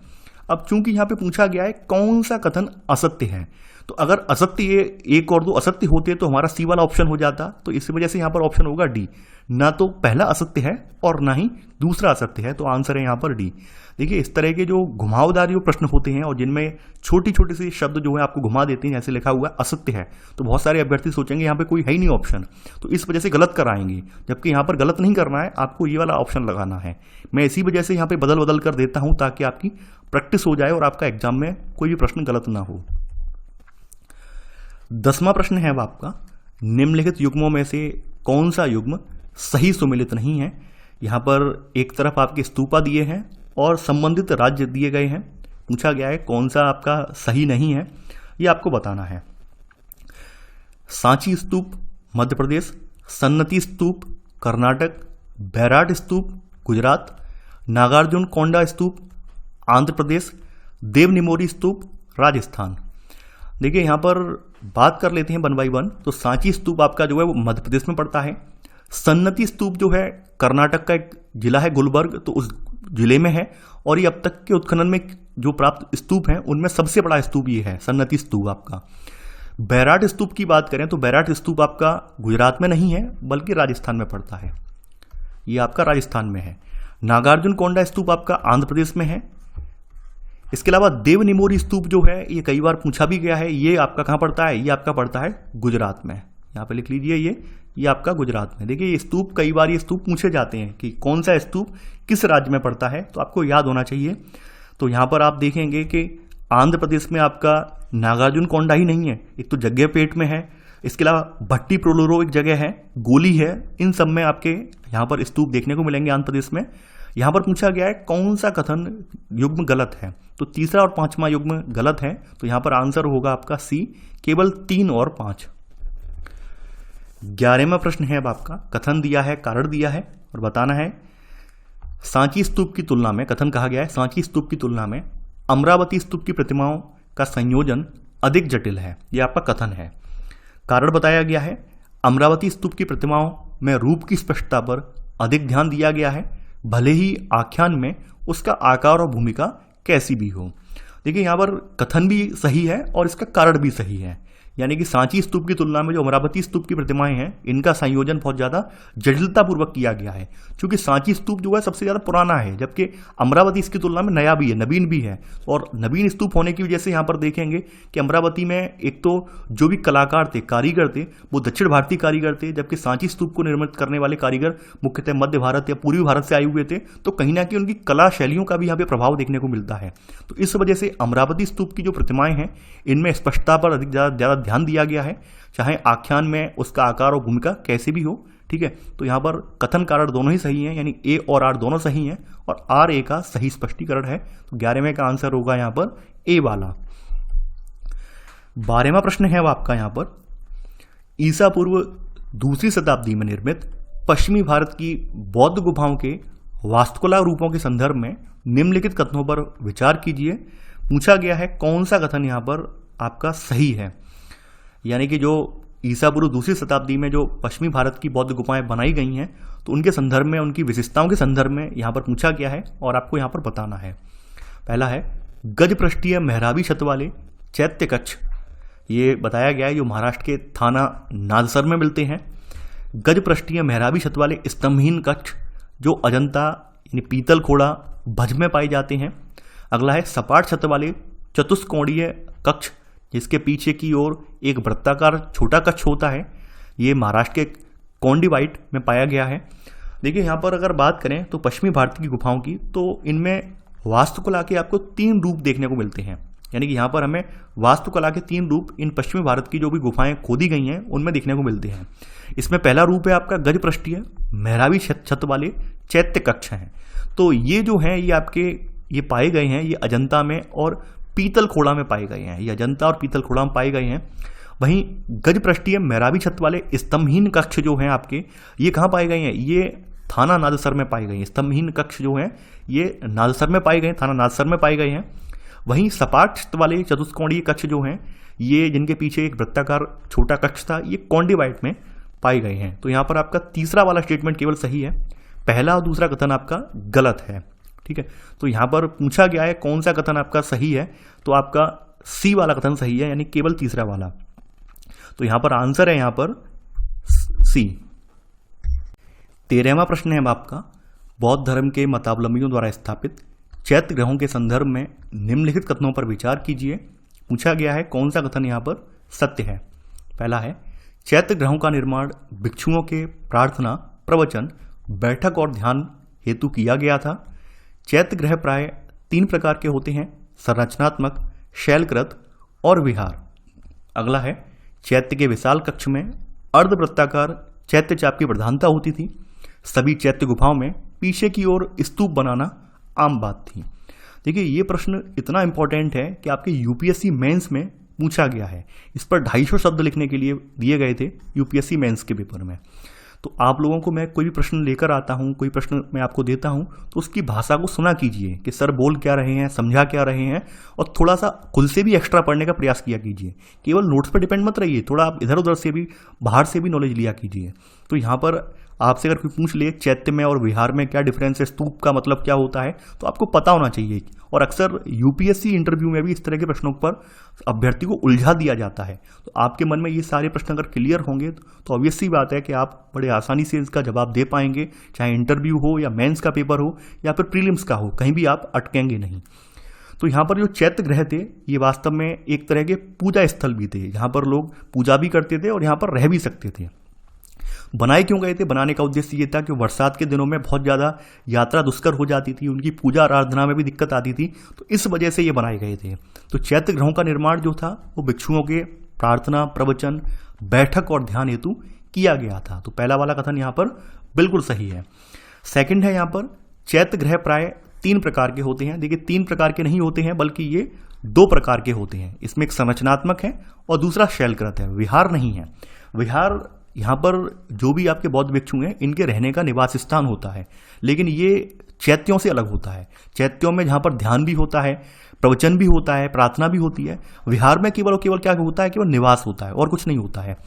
अब चूंकि यहाँ पे पूछा गया है कौन सा कथन असत्य है, तो अगर असत्य ये एक और दो असत्य होते तो हमारा सी वाला ऑप्शन हो जाता। तो इस वजह से यहाँ पर ऑप्शन होगा डी, ना तो पहला असत्य है और ना ही दूसरा असत्य है। तो आंसर है यहाँ पर डी। देखिए इस तरह के जो घुमावदार जो प्रश्न होते हैं और जिनमें छोटी छोटी सी शब्द जो है आपको घुमा देते हैं, जैसे लिखा हुआ है असत्य है, तो बहुत सारे अभ्यर्थी सोचेंगे यहाँ पे कोई है ही नहीं ऑप्शन, तो इस वजह से गलत कराएंगे। जबकि यहाँ पर गलत नहीं करना है, आपको ये वाला ऑप्शन लगाना है। मैं इसी वजह से यहाँ पे बदल बदल कर देता हूँ ताकि आपकी प्रैक्टिस हो जाए और आपका एग्जाम में कोई भी प्रश्न गलत ना हो। 10वां प्रश्न है अब आपका, निम्नलिखित युग्मों में से कौन सा युग्म सही सुमेलित नहीं है। यहाँ पर एक तरफ आपके स्तूपा दिए हैं और संबंधित राज्य दिए गए हैं। पूछा गया है कौन सा आपका सही नहीं है, ये आपको बताना है। सांची स्तूप मध्य प्रदेश, सन्नति स्तूप कर्नाटक, बैराट स्तूप गुजरात, नागार्जुन कोंडा स्तूप आंध्र प्रदेश, देवनिमोरी स्तूप राजस्थान। देखिए यहाँ पर बात कर लेते हैं वन बाई वन। तो सांची स्तूप आपका जो है वो मध्य प्रदेश में पड़ता है। सन्नति स्तूप जो है कर्नाटक का एक जिला है गुलबर्ग, तो उस जिले में है और ये अब तक के उत्खनन में जो प्राप्त स्तूप हैं उनमें सबसे बड़ा स्तूप ये है सन्नति स्तूप आपका। बैराट स्तूप की बात करें तो बैराट स्तूप आपका गुजरात में नहीं है बल्कि राजस्थान में पड़ता है, ये आपका राजस्थान में है। नागार्जुन कोंडा स्तूप आपका आंध्र प्रदेश में है। इसके अलावा देवनिमोरी स्तूप जो है ये कई बार पूछा भी गया है, ये आपका कहाँ पड़ता है, ये आपका पड़ता है गुजरात में। यहाँ पे लिख लीजिए ये आपका गुजरात में। देखिए ये स्तूप कई बार ये स्तूप पूछे जाते हैं कि कौन सा स्तूप किस राज्य में पड़ता है, तो आपको याद होना चाहिए। तो यहाँ पर आप देखेंगे कि आंध्र प्रदेश में आपका नागार्जुन कोंडा ही नहीं है, एक तो जग्गेपेट में है, इसके अलावा भट्टी प्रोलोरो एक जगह है, गोली है, इन सब में आपके यहाँ पर स्तूप देखने को मिलेंगे आंध्र प्रदेश में। यहाँ पर पूछा गया है कौन सा कथन युग्म गलत है, तो तीसरा और पांचवा युग्म गलत है, तो यहाँ पर आंसर होगा आपका सी, केवल 3 और 5। 11वां प्रश्न है अब आपका, कथन दिया है कारण दिया है और बताना है सांची स्तूप की तुलना में, कथन कहा गया है सांची स्तूप की तुलना में अमरावती स्तूप की प्रतिमाओं का संयोजन अधिक जटिल है, यह आपका कथन है। कारण बताया गया है अमरावती स्तूप की प्रतिमाओं में रूप की स्पष्टता पर अधिक ध्यान दिया गया है, भले ही आख्यान में उसका आकार और भूमिका कैसी भी हो। देखिए यहाँ पर कथन भी सही है और इसका कारण भी सही है, यानी कि सांची स्तूप की तुलना में जो अमरावती स्तूप की प्रतिमाएं हैं इनका संयोजन बहुत ज़्यादा जटिलतापूर्वक किया गया है, क्योंकि सांची स्तूप जो है सबसे ज़्यादा पुराना है, जबकि अमरावती इसकी तुलना में नया भी है, नवीन भी है। और नवीन स्तूप होने की वजह से यहाँ पर देखेंगे कि अमरावती में एक तो जो भी कलाकार थे, कारीगर थे, वो दक्षिण भारतीय कारीगर थे, जबकि सांची स्तूप को निर्मित करने वाले कारीगर मुख्यतः मध्य भारत या पूर्वी भारत से आए हुए थे, तो कहीं ना कहीं उनकी कला शैलियों का भी यहाँ पे प्रभाव देखने को मिलता है। तो इस वजह से अमरावती स्तूप की जो प्रतिमाएं हैं इनमें स्पष्टता पर अधिक ज़्यादा ध्यान दिया गया है, चाहे आख्यान में उसका आकार और भूमिका कैसे भी हो। ठीक है, तो यहां पर कथन कारण दोनों ही सही हैं, यानी ए और आर दोनों सही हैं और आर ए का सही स्पष्टीकरण है। तो 11वें का आंसर होगा यहां पर ए वाला। 12वां प्रश्न है आपका यहां पर, ईसा पूर्व 2री शताब्दी में निर्मित पश्चिमी भारत की बौद्ध गुफाओं के वास्तुकला रूपों के संदर्भ में निम्नलिखित कथनों पर विचार कीजिए। पूछा गया है कौन सा कथन यहां पर आपका सही है, यानी कि जो ईसा पूर्व 2री शताब्दी में जो पश्चिमी भारत की बौद्ध गुफाएं बनाई गई हैं तो उनके संदर्भ में, उनकी विशेषताओं के संदर्भ में यहाँ पर पूछा गया है और आपको यहाँ पर बताना है। पहला है गज पृष्ठीय मेहराबी छत वाले चैत्य कक्ष, ये बताया गया है जो महाराष्ट्र के थाना नादसर में मिलते हैं। गज पृष्ठीय मेहराबी छत वाले स्तंभहीन कक्ष जो अजंता यानी पीतल खोड़ा भज में पाए जाते हैं। अगला है सपाट छत वाले चतुष्कोणीय कक्ष जिसके पीछे की ओर एक वृत्ताकार छोटा कक्ष होता है, ये महाराष्ट्र के कोंडिवाइट में पाया गया है। देखिए यहाँ पर अगर बात करें तो पश्चिमी भारत की गुफाओं की, तो इनमें वास्तुकला के आपको 3 रूप देखने को मिलते हैं, यानी कि यहाँ पर हमें वास्तुकला के 3 रूप इन पश्चिमी भारत की जो भी गुफाएं खोदी गई हैं उनमें देखने को मिलते हैं। इसमें पहला रूप है आपका गज पृष्ठीय मेहराबी छत वाले चैत्य कक्ष हैं। तो ये जो हैं ये आपके ये पाए गए हैं, ये अजंता में और पीतल खोड़ा में पाए गए हैं, ये अजंता और पीतल खोड़ा में पाए गए हैं। वहीं गज पृष्ठीय मेहराबी छत वाले स्तंभहीन कक्ष जो हैं आपके, ये कहाँ पाए गए हैं, ये थाना नादसर में पाए गए हैं। स्तंभहीन कक्ष जो हैं ये नादसर में पाए गए हैं, थाना नादसर में पाए गए हैं। वहीं सपाट छत वाले चतुष्कोणीय कक्ष जो हैं ये जिनके पीछे एक वृत्ताकार छोटा कक्ष था, ये कोंडिवाइट में पाए गए हैं। तो यहाँ पर आपका तीसरा वाला स्टेटमेंट केवल सही है, पहला और दूसरा कथन आपका गलत है। ठीक है, तो यहाँ पर पूछा गया है कौन सा कथन आपका सही है, तो आपका सी वाला कथन सही है, यानी केवल तीसरा वाला। तो यहाँ पर आंसर है यहाँ पर सी। 13वां प्रश्न है आपका, बौद्ध धर्म के मतावलंबियों द्वारा स्थापित चैत्य ग्रहों के संदर्भ में निम्नलिखित कथनों पर विचार कीजिए। पूछा गया है कौन सा कथन यहाँ पर सत्य है। पहला है चैत्य ग्रहों का निर्माण भिक्षुओं के प्रार्थना, प्रवचन, बैठक और ध्यान हेतु किया गया था। चैत्य ग्रह प्राय 3 प्रकार के होते हैं, संरचनात्मक, शैलकृत और विहार। अगला है चैत्य के विशाल कक्ष में अर्धवृत्ताकार चैत्य चाप की प्रधानता होती थी। सभी चैत्य गुफाओं में पीछे की ओर स्तूप बनाना आम बात थी। देखिए ये प्रश्न इतना इंपॉर्टेंट है कि आपके यूपीएससी मेंस में पूछा गया है। इस पर 250 शब्द लिखने के लिए दिए गए थे यूपीएससी मेंस के पेपर में। तो आप लोगों को मैं कोई भी प्रश्न लेकर आता हूँ, कोई प्रश्न मैं आपको देता हूँ, तो उसकी भाषा को सुना कीजिए कि सर बोल क्या रहे हैं, समझा क्या रहे हैं, और थोड़ा सा खुद से भी एक्स्ट्रा पढ़ने का प्रयास किया कीजिए। केवल नोट्स पर डिपेंड मत रहिए, थोड़ा आप इधर उधर से भी, बाहर से भी नॉलेज लिया कीजिए। तो यहाँ पर आपसे अगर कोई पूछ ले चैत्य में और विहार में क्या डिफरेंस है, स्तूप का मतलब क्या होता है, तो आपको पता होना चाहिए। और अक्सर यूपीएससी इंटरव्यू में भी इस तरह के प्रश्नों पर अभ्यर्थी को उलझा दिया जाता है। तो आपके मन में ये सारे प्रश्न अगर क्लियर होंगे तो ऑब्वियस सी बात है कि आप बड़े आसानी से इसका जवाब दे पाएंगे, चाहे इंटरव्यू हो या मेंस का पेपर हो या फिर प्रीलिम्स का हो, कहीं भी आप अटकेंगे नहीं। तो यहाँ पर जो चैत्य ग्रह थे ये वास्तव में एक तरह के पूजा स्थल भी थे, जहाँ पर लोग पूजा भी करते थे और यहाँ पर रह भी सकते थे। बनाए क्यों गए थे? बनाने का उद्देश्य ये था कि बरसात के दिनों में बहुत ज़्यादा यात्रा दुष्कर हो जाती थी, उनकी पूजा आराधना में भी दिक्कत आती थी, तो इस वजह से ये बनाए गए थे। तो चैत्य ग्रहों का निर्माण जो था वो भिक्षुओं के प्रार्थना, प्रवचन, बैठक और ध्यान हेतु किया गया था। तो पहला वाला कथन यहाँ पर बिल्कुल सही है। सेकंड है यहाँ पर चैत्य ग्रह प्राय 3 प्रकार के होते हैं। देखिए 3 प्रकार के नहीं होते हैं बल्कि ये 2 प्रकार के होते हैं। इसमें एक संरचनात्मक है और दूसरा शैलकृत है, विहार नहीं है। विहार यहाँ पर जो भी आपके बौद्ध भिक्षु हैं इनके रहने का निवास स्थान होता है, लेकिन ये चैत्यों से अलग होता है। चैत्यों में जहाँ पर ध्यान भी होता है, प्रवचन भी होता है, प्रार्थना भी होती है। विहार में केवल क्या होता है, केवल निवास होता है और कुछ नहीं होता है।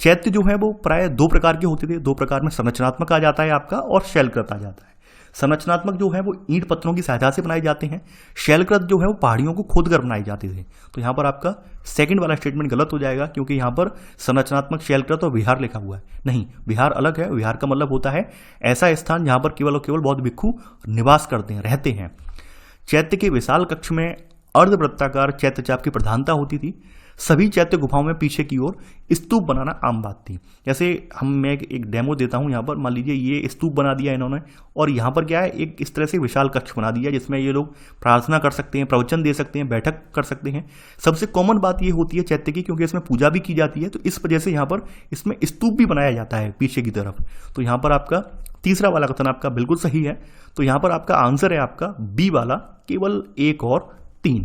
चैत्य जो है वो प्राय 2 प्रकार के होते थे। 2 प्रकार में संरचनात्मक आ जाता है आपका और शैलकृत आ जाता है। संरचनात्मक जो है वो ईंट पत्थरों की सहायता से बनाए जाते हैं। शैलकृत जो है वो पहाड़ियों को खोदकर बनाए जाते थे। तो यहाँ पर आपका सेकंड वाला स्टेटमेंट गलत हो जाएगा, क्योंकि यहाँ पर संरचनात्मक, शैलकृत और विहार लिखा हुआ है। नहीं, विहार अलग है। विहार का मतलब होता है ऐसा स्थान जहाँ पर केवल और केवल बौद्ध भिक्षु निवास करते हैं, रहते हैं। चैत्य के विशाल कक्ष में अर्धवृत्ताकार चैत्य चाप की प्रधानता होती थी। सभी चैत्य गुफाओं में पीछे की ओर स्तूप बनाना आम बात थी। जैसे मैं एक डेमो देता हूं, यहाँ पर मान लीजिए ये स्तूप बना दिया इन्होंने, और यहाँ पर क्या है, एक इस तरह से विशाल कक्ष बना दिया जिसमें ये लोग प्रार्थना कर सकते हैं, प्रवचन दे सकते हैं, बैठक कर सकते हैं। सबसे कॉमन बात ये होती है चैत्य की, क्योंकि इसमें पूजा भी की जाती है, तो इस वजह से यहाँ पर इसमें स्तूप भी बनाया जाता है पीछे की तरफ। तो यहाँ पर आपका तीसरा वाला कथन आपका बिल्कुल सही है। तो यहाँ पर आपका आंसर है आपका बी वाला, केवल 1 और 3।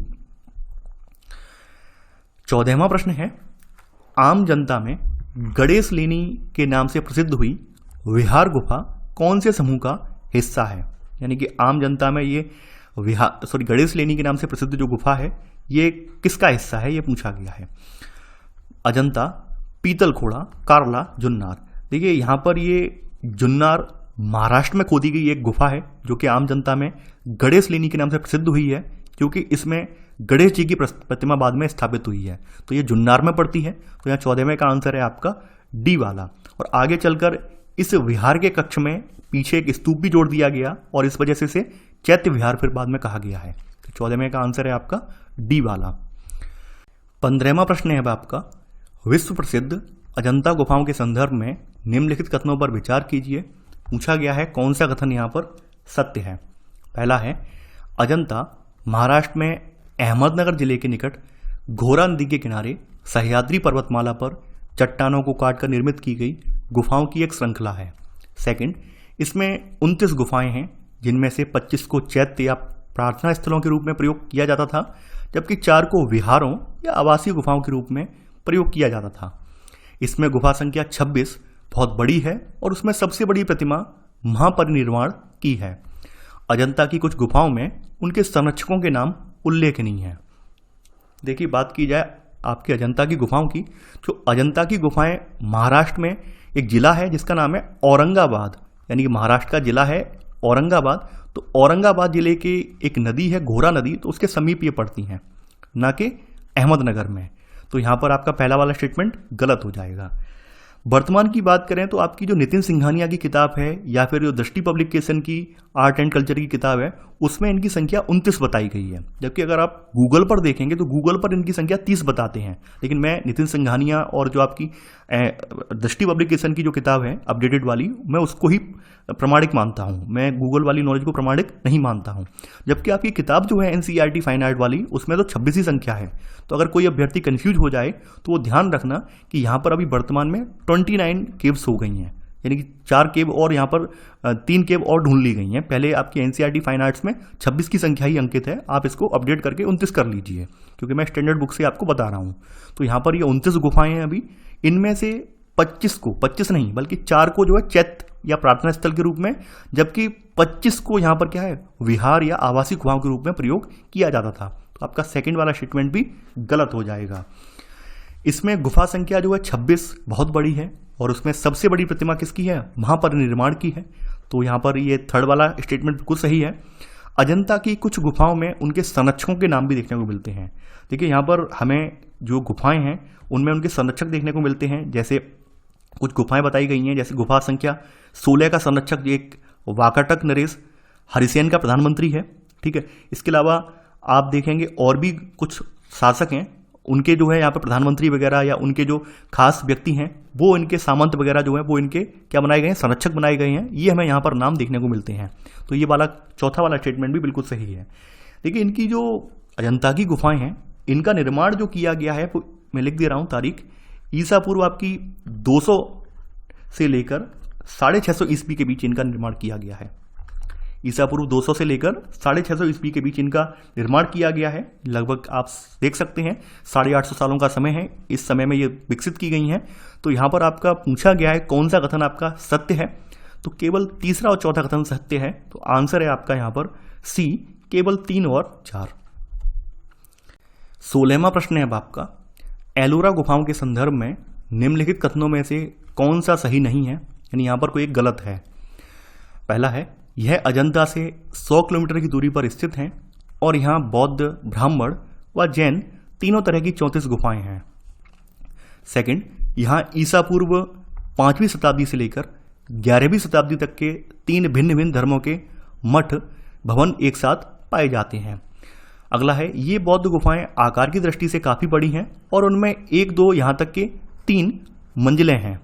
14वां प्रश्न है, आम जनता में गणेश लेनी के नाम से प्रसिद्ध हुई विहार गुफा कौन से समूह का हिस्सा है? यानी कि आम जनता में ये गणेश लेनी के नाम से प्रसिद्ध जो गुफा है ये किसका हिस्सा है, ये पूछा गया है। अजंता, पीतलखोड़ा, कार्ला, जुन्नार। देखिए यहाँ पर ये जुन्नार महाराष्ट्र में खोदी गई एक गुफा है जो कि आम जनता में गणेश लेनी के नाम से प्रसिद्ध हुई है, क्योंकि इसमें गणेश जी की प्रतिमा बाद में स्थापित हुई है। तो ये जुन्नार में पड़ती है। तो यहाँ 14वें का आंसर है आपका डी वाला। और आगे चलकर इस विहार के कक्ष में पीछे एक स्तूप भी जोड़ दिया गया और इस वजह से इसे चैत्य विहार फिर बाद में कहा गया है। तो 14वें का आंसर है आपका डी वाला। 15वां प्रश्न है आपका, विश्व प्रसिद्ध अजंता गुफाओं के संदर्भ में निम्नलिखित कथनों पर विचार कीजिए। पूछा गया है कौन सा कथन यहाँ पर सत्य है। पहला है, अजंता महाराष्ट्र में अहमदनगर जिले के निकट घोरा नदी के किनारे सह्याद्री पर्वतमाला पर चट्टानों को काटकर निर्मित की गई गुफाओं की एक श्रृंखला है। सेकंड, इसमें 29 गुफाएं हैं जिनमें से 25 को चैत्य या प्रार्थना स्थलों के रूप में प्रयोग किया जाता था, जबकि 4 को विहारों या आवासीय गुफाओं के रूप में प्रयोग किया जाता था। इसमें गुफा संख्या 26 बहुत बड़ी है और उसमें सबसे बड़ी प्रतिमा महापरिनिर्वाण की है। अजंता की कुछ गुफाओं में उनके संरक्षकों के नाम उल्लेखनीय है। देखिए बात की जाए आपके अजंता की गुफाओं की, तो अजंता की गुफाएं महाराष्ट्र में एक जिला है जिसका नाम है औरंगाबाद, यानी कि महाराष्ट्र का जिला है औरंगाबाद। तो औरंगाबाद जिले की एक नदी है घोरा नदी, तो उसके समीप ये पड़ती हैं, ना कि अहमदनगर में। तो यहाँ पर आपका पहला वाला स्टेटमेंट गलत हो जाएगा। वर्तमान की बात करें तो आपकी जो नितिन सिंघानिया की किताब है या फिर जो दृष्टि पब्लिकेशन की आर्ट एंड कल्चर की किताब है उसमें इनकी संख्या 29 बताई गई है, जबकि अगर आप गूगल पर देखेंगे तो गूगल पर इनकी संख्या 30 बताते हैं। लेकिन मैं नितिन सिंघानिया और जो आपकी दृष्टि पब्लिकेशन की जो किताब है अपडेटेड वाली, मैं उसको ही प्रमाणिक मानता हूँ। मैं गूगल वाली नॉलेज को प्रमाणिक नहीं मानता हूँ। जबकि आपकी किताब जो है एनसीईआरटी फाइन आर्ट वाली, उसमें तो 26 ही संख्या है। तो अगर कोई अभ्यर्थी कंफ्यूज हो जाए तो वो ध्यान रखना कि यहाँ पर अभी वर्तमान में 29 केव्स हो गई हैं, यानी कि 4 केव और यहाँ पर 3 केव और ढूंढ ली गई हैं। पहले आपकी एनसीईआरटी फाइन आर्ट्स में 26 की संख्या ही अंकित है, आप इसको अपडेट करके 29 कर लीजिए, क्योंकि मैं स्टैंडर्ड बुक से आपको बता रहा हूँ। तो यहाँ पर ये 29 गुफाएं हैं अभी, इनमें से 25 नहीं बल्कि 4 को जो है चैत्य या प्रार्थना स्थल के रूप में, जबकि 25 को यहाँ पर क्या है विहार या आवासीय गुफाओं के रूप में प्रयोग किया जाता था। तो आपका सेकंड वाला स्टेटमेंट भी गलत हो जाएगा। इसमें गुफा संख्या जो है 26 बहुत बड़ी है, और उसमें सबसे बड़ी प्रतिमा किसकी है, महापरिनिर्वाण की है। तो यहाँ पर ये थर्ड वाला स्टेटमेंट बिल्कुल सही है। अजंता की कुछ गुफाओं में उनके संरक्षकों के नाम भी देखने को मिलते हैं। देखिए यहाँ पर हमें जो गुफाएं हैं उनमें उनके संरक्षक देखने को मिलते हैं। जैसे कुछ गुफाएं बताई गई हैं, जैसे गुफा संख्या 16 का संरक्षक एक वाकाटक नरेश हरिसेन का प्रधानमंत्री है, ठीक है। इसके अलावा आप देखेंगे और भी कुछ शासक हैं, उनके जो है यहाँ पर प्रधानमंत्री वगैरह या उनके जो खास व्यक्ति हैं वो इनके सामंत वगैरह जो है वो इनके क्या बनाए गए हैं, संरक्षक बनाए गए हैं। ये हमें यहाँ पर नाम देखने को मिलते हैं। तो ये वाला चौथा वाला स्टेटमेंट भी बिल्कुल सही है। देखिए इनकी जो अजंता की गुफाएं हैं, इनका निर्माण जो किया गया है, मैं लिख दे रहा हूँ तारीख, ईसा पूर्व आपकी 200 से लेकर 650 ईस्वी के बीच इनका निर्माण किया गया है। ईसा पूर्व 200 से लेकर 650 ईस्वी के बीच इनका निर्माण किया गया है। लगभग आप देख सकते हैं 850 सालों का समय है, इस समय में ये विकसित की गई हैं। तो यहाँ पर आपका पूछा गया है कौन सा कथन आपका सत्य है, तो केवल तीसरा और चौथा कथन सत्य है। तो आंसर है आपका यहाँ पर सी, केवल 3 और 4। 16वां प्रश्न है अब आपका, एलोरा गुफाओं के संदर्भ में निम्नलिखित कथनों में से कौन सा सही नहीं है, यानी यहाँ पर कोई एक गलत है। पहला है, यह अजंता से 100 किलोमीटर की दूरी पर स्थित है और यहाँ बौद्ध, ब्राह्मण व जैन तीनों तरह की 34 गुफाएं हैं। सेकंड, यहाँ ईसा पूर्व 5वीं शताब्दी से लेकर 11वीं शताब्दी तक के 3 भिन्न भिन्न धर्मों के मठ भवन एक साथ पाए जाते हैं। अगला है, ये बौद्ध गुफाएं आकार की दृष्टि से काफ़ी बड़ी हैं और उनमें 1, 2 यहाँ तक के 3 मंजिलें हैं।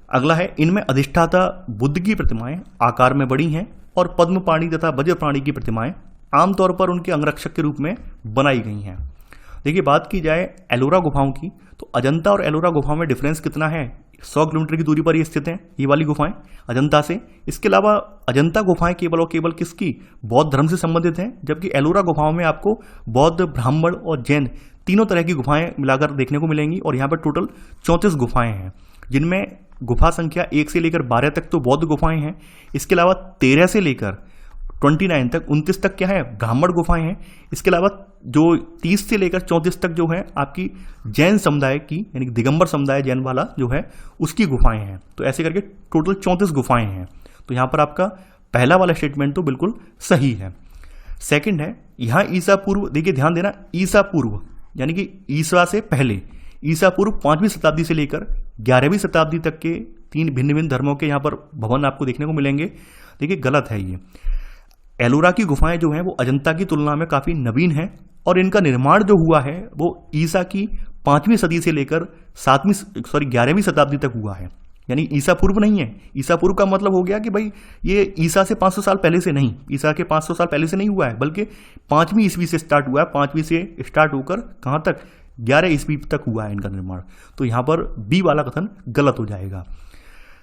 अगला है, इनमें अधिष्ठाता बुद्ध की प्रतिमाएं आकार में बड़ी हैं और पद्म प्राणी तथा वज्र प्राणी की प्रतिमाएं आमतौर पर उनके अंगरक्षक के रूप में बनाई गई हैं। देखिए बात की जाए एलोरा गुफाओं की, तो अजंता और एलोरा गुफाओं में डिफरेंस कितना है, 100 किलोमीटर की दूरी पर ये स्थित हैं ये वाली गुफाएं अजंता से। इसके अलावा अजंता गुफाएं केवल और केवल किसकी, बौद्ध धर्म से संबंधित हैं, जबकि एलोरा गुफाओं में आपको बौद्ध, ब्राह्मण और जैन तीनों तरह की गुफाएं मिलाकर देखने को मिलेंगी। और यहाँ पर टोटल 34 गुफाएं हैं, जिनमें गुफा संख्या 1 से लेकर 12 तक तो बौद्ध गुफाएं हैं। इसके अलावा 13 से लेकर 29 तक 29 तक क्या है, ब्राह्मण गुफाएं हैं। इसके अलावा जो 30 से लेकर 34 तक जो है आपकी जैन समुदाय की, यानी कि दिगंबर समुदाय जैन वाला जो है उसकी गुफाएं हैं। तो ऐसे करके टोटल 34 गुफाएं हैं। तो यहाँ पर आपका पहला वाला स्टेटमेंट तो बिल्कुल सही है। सेकंड है, यहाँ ईसा पूर्व, देखिए ध्यान देना, ईसा पूर्व यानी कि ईसा से पहले, ईसा पूर्व 5वीं शताब्दी से लेकर 11वीं शताब्दी तक के 3 भिन्न भिन्न धर्मों के यहाँ पर भवन आपको देखने को मिलेंगे। देखिए गलत है ये। एलोरा की गुफाएं जो हैं वो अजंता की तुलना में काफ़ी नवीन हैं और इनका निर्माण जो हुआ है वो ईसा की 5वीं सदी से लेकर 11वीं शताब्दी तक हुआ है, यानी ईसा पूर्व नहीं है। ईसा पूर्व का मतलब हो गया कि भाई ये ईसा से 500 साल पहले से नहीं, ईसा के 500 साल पहले से नहीं हुआ है, बल्कि 5वीं ईस्वी से स्टार्ट हुआ है। 5वीं से स्टार्ट होकर कहाँ तक, 11 ईस्वी तक हुआ है इनका निर्माण। तो यहाँ पर बी वाला कथन गलत हो जाएगा।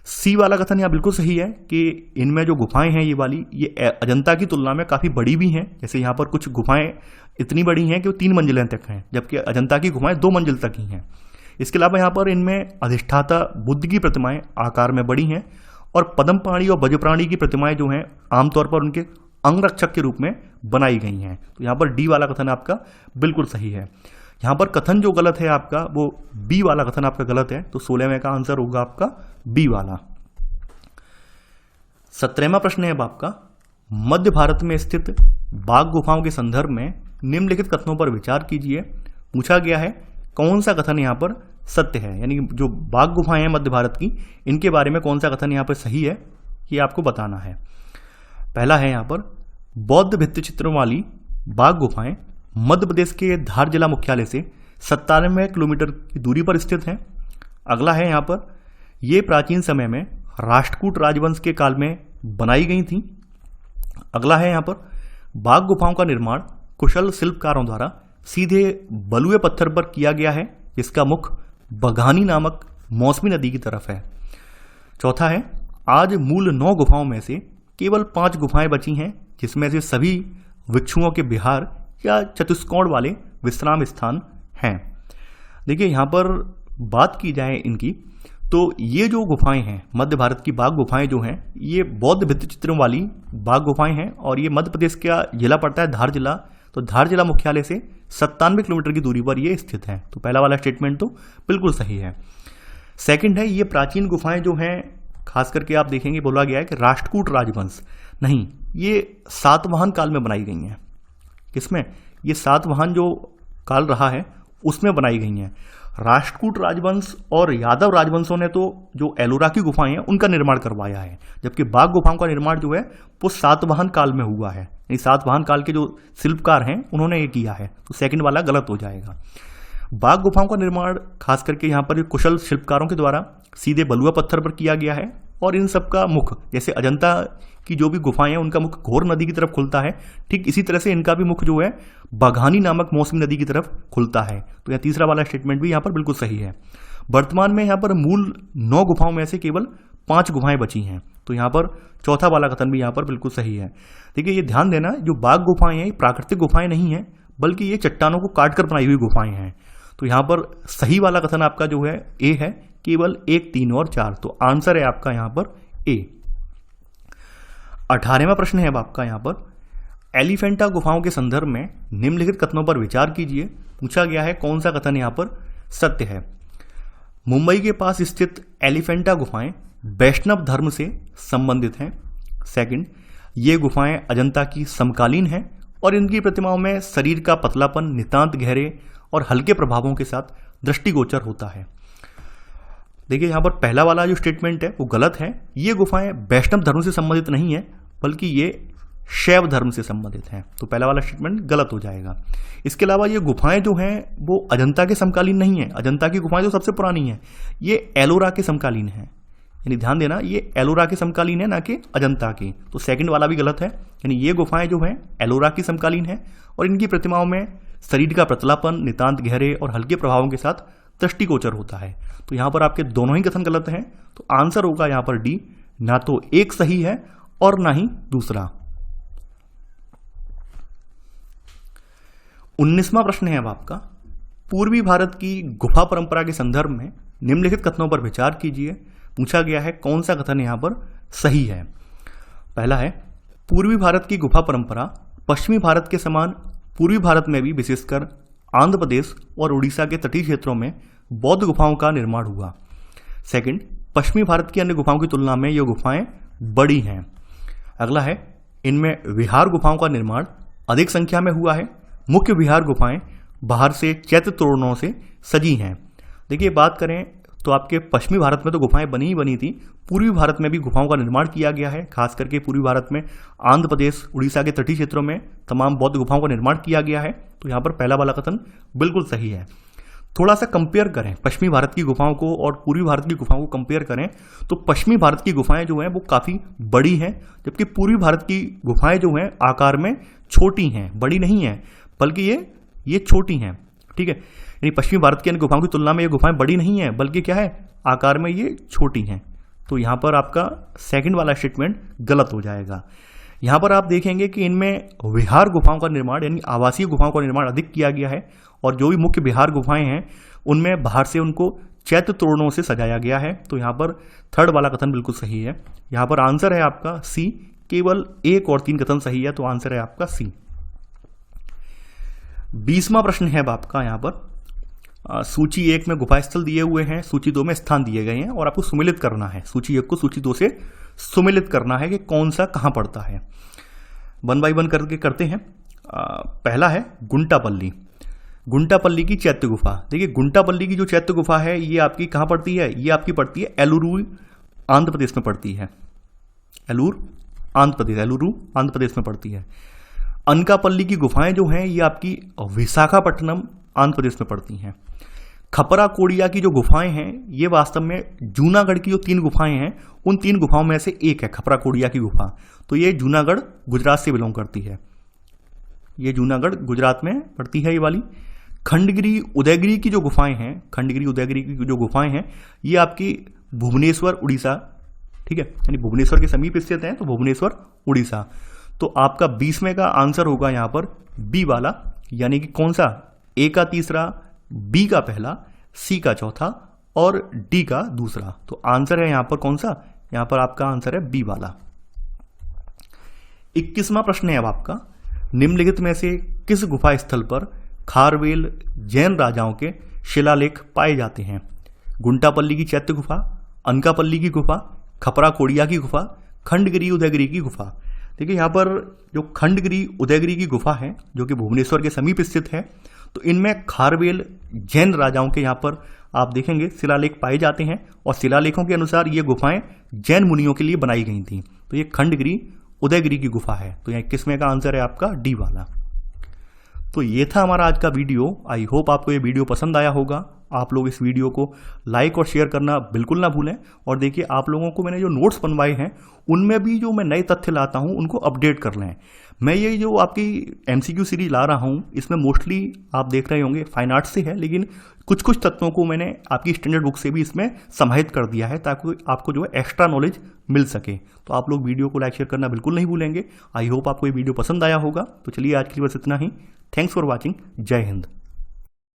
सी वाला कथन यहाँ बिल्कुल सही है कि इनमें जो गुफाएं हैं ये वाली, ये अजंता की तुलना में काफ़ी बड़ी भी हैं। जैसे यहाँ पर कुछ गुफाएं इतनी बड़ी हैं कि वो 3 मंजिलें तक हैं, जबकि अजंता की गुफाएं 2 मंजिल तक ही हैं। इसके अलावा यहाँ पर इनमें अधिष्ठाता बुद्ध की प्रतिमाएं आकार में बड़ी हैं और पद्म प्राणी और वज्र प्राणी की प्रतिमाएं जो हैं आमतौर पर उनके अंगरक्षक के रूप में बनाई गई हैं। तो यहाँ पर डी वाला कथन आपका बिल्कुल सही है। यहाँ पर कथन जो गलत है आपका वो बी वाला कथन आपका गलत है। तो 16वें का आंसर होगा आपका बी वाला। 17वां प्रश्न है अब आपका, मध्य भारत में स्थित बाघ गुफाओं के संदर्भ में निम्नलिखित कथनों पर विचार कीजिए। पूछा गया है कौन सा कथन यहाँ पर सत्य है, यानी जो बाघ गुफाएं हैं मध्य भारत की, इनके बारे में कौन सा कथन यहाँ पर सही है, ये आपको बताना है। पहला है यहाँ पर, बौद्ध भित्ति चित्रों वाली बाघ गुफाएं मध्य प्रदेश के धार जिला मुख्यालय से 97 किलोमीटर की दूरी पर स्थित हैं। अगला है यहाँ पर, ये प्राचीन समय में राष्ट्रकूट राजवंश के काल में बनाई गई थी। अगला है यहाँ पर, बाघ गुफाओं का निर्माण कुशल शिल्पकारों द्वारा सीधे बलुए पत्थर पर किया गया है, जिसका मुख बघानी नामक मौसमी नदी की तरफ है। चौथा है, आज मूल 9 गुफाओं में से केवल 5 गुफाएं बची हैं, जिसमें से सभी भिक्षुओं के विहार या चतुष्कोण वाले विश्राम स्थान हैं। देखिए यहाँ पर बात की जाए इनकी, तो ये जो गुफाएं हैं, मध्य भारत की बाघ गुफाएं जो हैं, ये बौद्ध भित्ति चित्रों वाली बाघ गुफाएं हैं और ये मध्य प्रदेश का जिला पड़ता है धार जिला। तो धार जिला मुख्यालय से 97 किलोमीटर की दूरी पर ये स्थित है। तो पहला वाला स्टेटमेंट तो बिल्कुल सही है। सेकंड है, ये प्राचीन गुफाएं जो हैं, खास करके आप देखेंगे बोला गया है कि राष्ट्रकूट राजवंश, नहीं, ये सातवाहन काल में बनाई गई हैं। किसमें? ये सातवाहन जो काल रहा है उसमें बनाई गई हैं। राष्ट्रकूट राजवंश और यादव राजवंशों ने तो जो एलोरा की गुफाएं हैं उनका निर्माण करवाया है, जबकि बाघ गुफाओं का निर्माण जो है वो सातवाहन काल में हुआ है। यानी सातवाहन काल के जो शिल्पकार हैं उन्होंने ये किया है। तो सेकंड वाला गलत हो जाएगा। बाघ गुफाओं का निर्माण खास करके यहाँ पर कुशल शिल्पकारों के द्वारा सीधे बलुआ पत्थर पर किया गया है और इन सब का मुख, जैसे अजंता की जो भी गुफाएं हैं उनका मुख घोर नदी की तरफ खुलता है, ठीक इसी तरह से इनका भी मुख जो है बाघानी नामक मौसमी नदी की तरफ खुलता है। तो यह तीसरा वाला स्टेटमेंट भी यहाँ पर बिल्कुल सही है। वर्तमान में यहाँ पर मूल 9 गुफाओं में से केवल 5 गुफाएं बची हैं। तो यहाँ पर चौथा वाला कथन भी यहाँ पर बिल्कुल सही है। देखिए ये ध्यान देना, जो बाघ गुफाएं हैं प्राकृतिक गुफाएं नहीं हैं, बल्कि ये चट्टानों को काटकर बनाई हुई गुफाएं हैं। तो यहाँ पर सही वाला कथन आपका जो है ए है, केवल 1, 3 और 4। तो आंसर है आपका यहाँ पर ए। 18वां प्रश्न है अब आपका यहाँ पर, एलिफेंटा गुफाओं के संदर्भ में निम्नलिखित कथनों पर विचार कीजिए। पूछा गया है कौन सा कथन यहाँ पर सत्य है। मुंबई के पास स्थित एलिफेंटा गुफाएं वैष्णव धर्म से संबंधित हैं। सेकंड, ये गुफाएं अजंता की समकालीन हैं और इनकी प्रतिमाओं में शरीर का पतलापन नितांत गहरे और हल्के प्रभावों के साथ दृष्टिगोचर होता है। देखिए यहाँ पर पहला वाला जो स्टेटमेंट है वो गलत है। ये गुफाएं वैष्णव धर्म से संबंधित नहीं है, बल्कि ये शैव धर्म से संबंधित हैं। तो पहला वाला स्टेटमेंट गलत हो जाएगा। इसके अलावा ये गुफाएं जो हैं वो अजंता के समकालीन नहीं है। अजंता की गुफाएं जो सबसे पुरानी है, ये एलोरा के समकालीन है। यानी ध्यान देना, ये एलोरा के समकालीन है, ना कि अजंता की। तो सेकंड वाला भी गलत है। यानी ये गुफाएं जो हैं एलोरा की समकालीन है और इनकी प्रतिमाओं में शरीर का पतलापन नितांत गहरे और हल्के प्रभावों के साथ दृष्टिगोचर होता है। तो यहाँ पर आपके दोनों ही कथन गलत हैं। तो आंसर होगा यहाँ पर डी, ना तो एक सही है और ना ही दूसरा। 19वां प्रश्न है अब आपका, पूर्वी भारत की गुफा परंपरा के संदर्भ में निम्नलिखित कथनों पर विचार कीजिए। पूछा गया है कौन सा कथन यहाँ पर सही है। पहला है, पूर्वी भारत की गुफा परंपरा पश्चिमी भारत के समान पूर्वी भारत में भी विशेषकर आंध्र प्रदेश और उड़ीसा के तटीय क्षेत्रों में बौद्ध गुफाओं का निर्माण हुआ। सेकंड, पश्चिमी भारत की अन्य गुफाओं की तुलना में ये गुफाएं बड़ी हैं। अगला है, इनमें विहार गुफाओं का निर्माण अधिक संख्या में हुआ है। मुख्य विहार गुफाएं बाहर से चैत्य तोरणों से सजी हैं। देखिए बात करें तो आपके पश्चिमी भारत में तो गुफाएं बनी ही बनी थी, पूर्वी भारत में भी गुफाओं का निर्माण किया गया है। खास करके पूर्वी भारत में आंध्र प्रदेश, उड़ीसा के तटीय क्षेत्रों में तमाम बौद्ध गुफाओं का निर्माण किया गया है। तो यहाँ पर पहला वाला कथन बिल्कुल सही है। थोड़ा सा कंपेयर करें पश्चिमी भारत की गुफाओं को और पूर्वी भारत की गुफाओं को कंपेयर करें तो पश्चिमी भारत की गुफाएं जो हैं वो काफ़ी बड़ी हैं, जबकि पूर्वी भारत की गुफाएं जो हैं आकार में छोटी हैं, बड़ी नहीं हैं, बल्कि ये छोटी हैं। ठीक है, यानी पश्चिमी भारत की अन्य गुफाओं की तुलना में ये गुफाएं बड़ी नहीं हैं, बल्कि क्या है, आकार में ये छोटी हैं। तो यहाँ पर आपका सेकंड वाला स्टेटमेंट गलत हो जाएगा। यहाँ पर आप देखेंगे कि इनमें विहार गुफाओं का निर्माण यानी आवासीय गुफाओं का निर्माण अधिक किया गया है और जो भी मुख्य विहार गुफाएं हैं उनमें बाहर से उनको चैत्य तोरणों से सजाया गया है। तो यहाँ पर थर्ड वाला कथन बिल्कुल सही है। यहाँ पर आंसर है आपका सी, केवल 1 और 3 कथन सही है। तो आंसर है आपका सी। 20वां प्रश्न है अब आपका यहाँ पर, सूची 1 में गुफा स्थल दिए हुए हैं, सूची 2 में स्थान दिए गए हैं और आपको सुमेलित करना है। सूची 1 को सूची 2 से सुमेलित करना है कि कौन सा कहाँ पड़ता है। 1 बाय 1 करके करते हैं। पहला है गुंटापल्ली। गुंटापल्ली की चैत्य गुफा। देखिए गुंटापल्ली की जो चैत्य गुफा है ये आपकी कहाँ पड़ती है, ये आपकी पड़ती है एलुरू आंध्र प्रदेश में पड़ती है। एलुरू आंध्र प्रदेश में पड़ती है। अनकापल्ली की गुफाएं जो हैं ये आपकी विशाखापट्टनम आंध्र प्रदेश में पड़ती हैं। खपरा कोडिया की जो गुफाएं हैं ये वास्तव में जूनागढ़ की जो 3 गुफाएं हैं उन 3 गुफाओं में से एक है खपरा कोडिया की गुफा। तो ये जूनागढ़ गुजरात से बिलोंग करती है। ये जूनागढ़ गुजरात में पड़ती है ये वाली। खंडगिरी उदयगिरी की जो गुफाएं हैं, खंडगिरी उदयगिरी की जो गुफाएं हैं, ये आपकी भुवनेश्वर उड़ीसा, ठीक है, यानी भुवनेश्वर के समीप स्थित है, तो भुवनेश्वर उड़ीसा। तो आपका 20 का आंसर होगा यहाँ पर बी वाला, यानी कि कौन सा, ए का तीसरा, बी का पहला, सी का चौथा और डी का दूसरा। तो आंसर है यहाँ पर कौन सा, यहाँ पर आपका आंसर है बी वाला। 21वां प्रश्न है अब आपका, निम्नलिखित में से किस गुफा स्थल पर खारवेल जैन राजाओं के शिलालेख पाए जाते हैं? गुंटापल्ली की चैत्य गुफा, अनकापल्ली की गुफा, खपरा कोडिया की गुफा, खंडगिरी उदयगिरी की गुफा। देखिए यहाँ पर जो खंडगिरी उदयगिरी की गुफा है जो कि भुवनेश्वर के समीप स्थित है, तो इनमें खारवेल जैन राजाओं के यहाँ पर आप देखेंगे शिलालेख पाए जाते हैं और शिलालेखों के अनुसार ये गुफाएं जैन मुनियों के लिए बनाई गई थी। तो ये खंडगिरी उदयगिरी की गुफा है। तो यहाँ 21वें का आंसर है आपका डी वाला। तो ये था हमारा आज का वीडियो। आई होप आपको ये वीडियो पसंद आया होगा। आप लोग इस वीडियो को लाइक और शेयर करना बिल्कुल ना भूलें। और देखिए, आप लोगों को मैंने जो नोट्स बनवाए हैं उनमें भी जो मैं नए तथ्य लाता हूं उनको अपडेट कर लें। मैं ये जो आपकी MCQ सीरीज ला रहा हूं, इसमें मोस्टली आप देख रहे होंगे फाइन आर्ट्स से है, लेकिन कुछ कुछ तत्वों को मैंने आपकी स्टैंडर्ड बुक से भी इसमें समाहित कर दिया है ताकि आपको जो है एक्स्ट्रा नॉलेज मिल सके। तो आप लोग वीडियो को लाइक शेयर करना बिल्कुल नहीं भूलेंगे। आई होप आपको ये वीडियो पसंद आया होगा। तो चलिए, आज के लिए बस इतना ही। Thanks for watching. जय हिंद।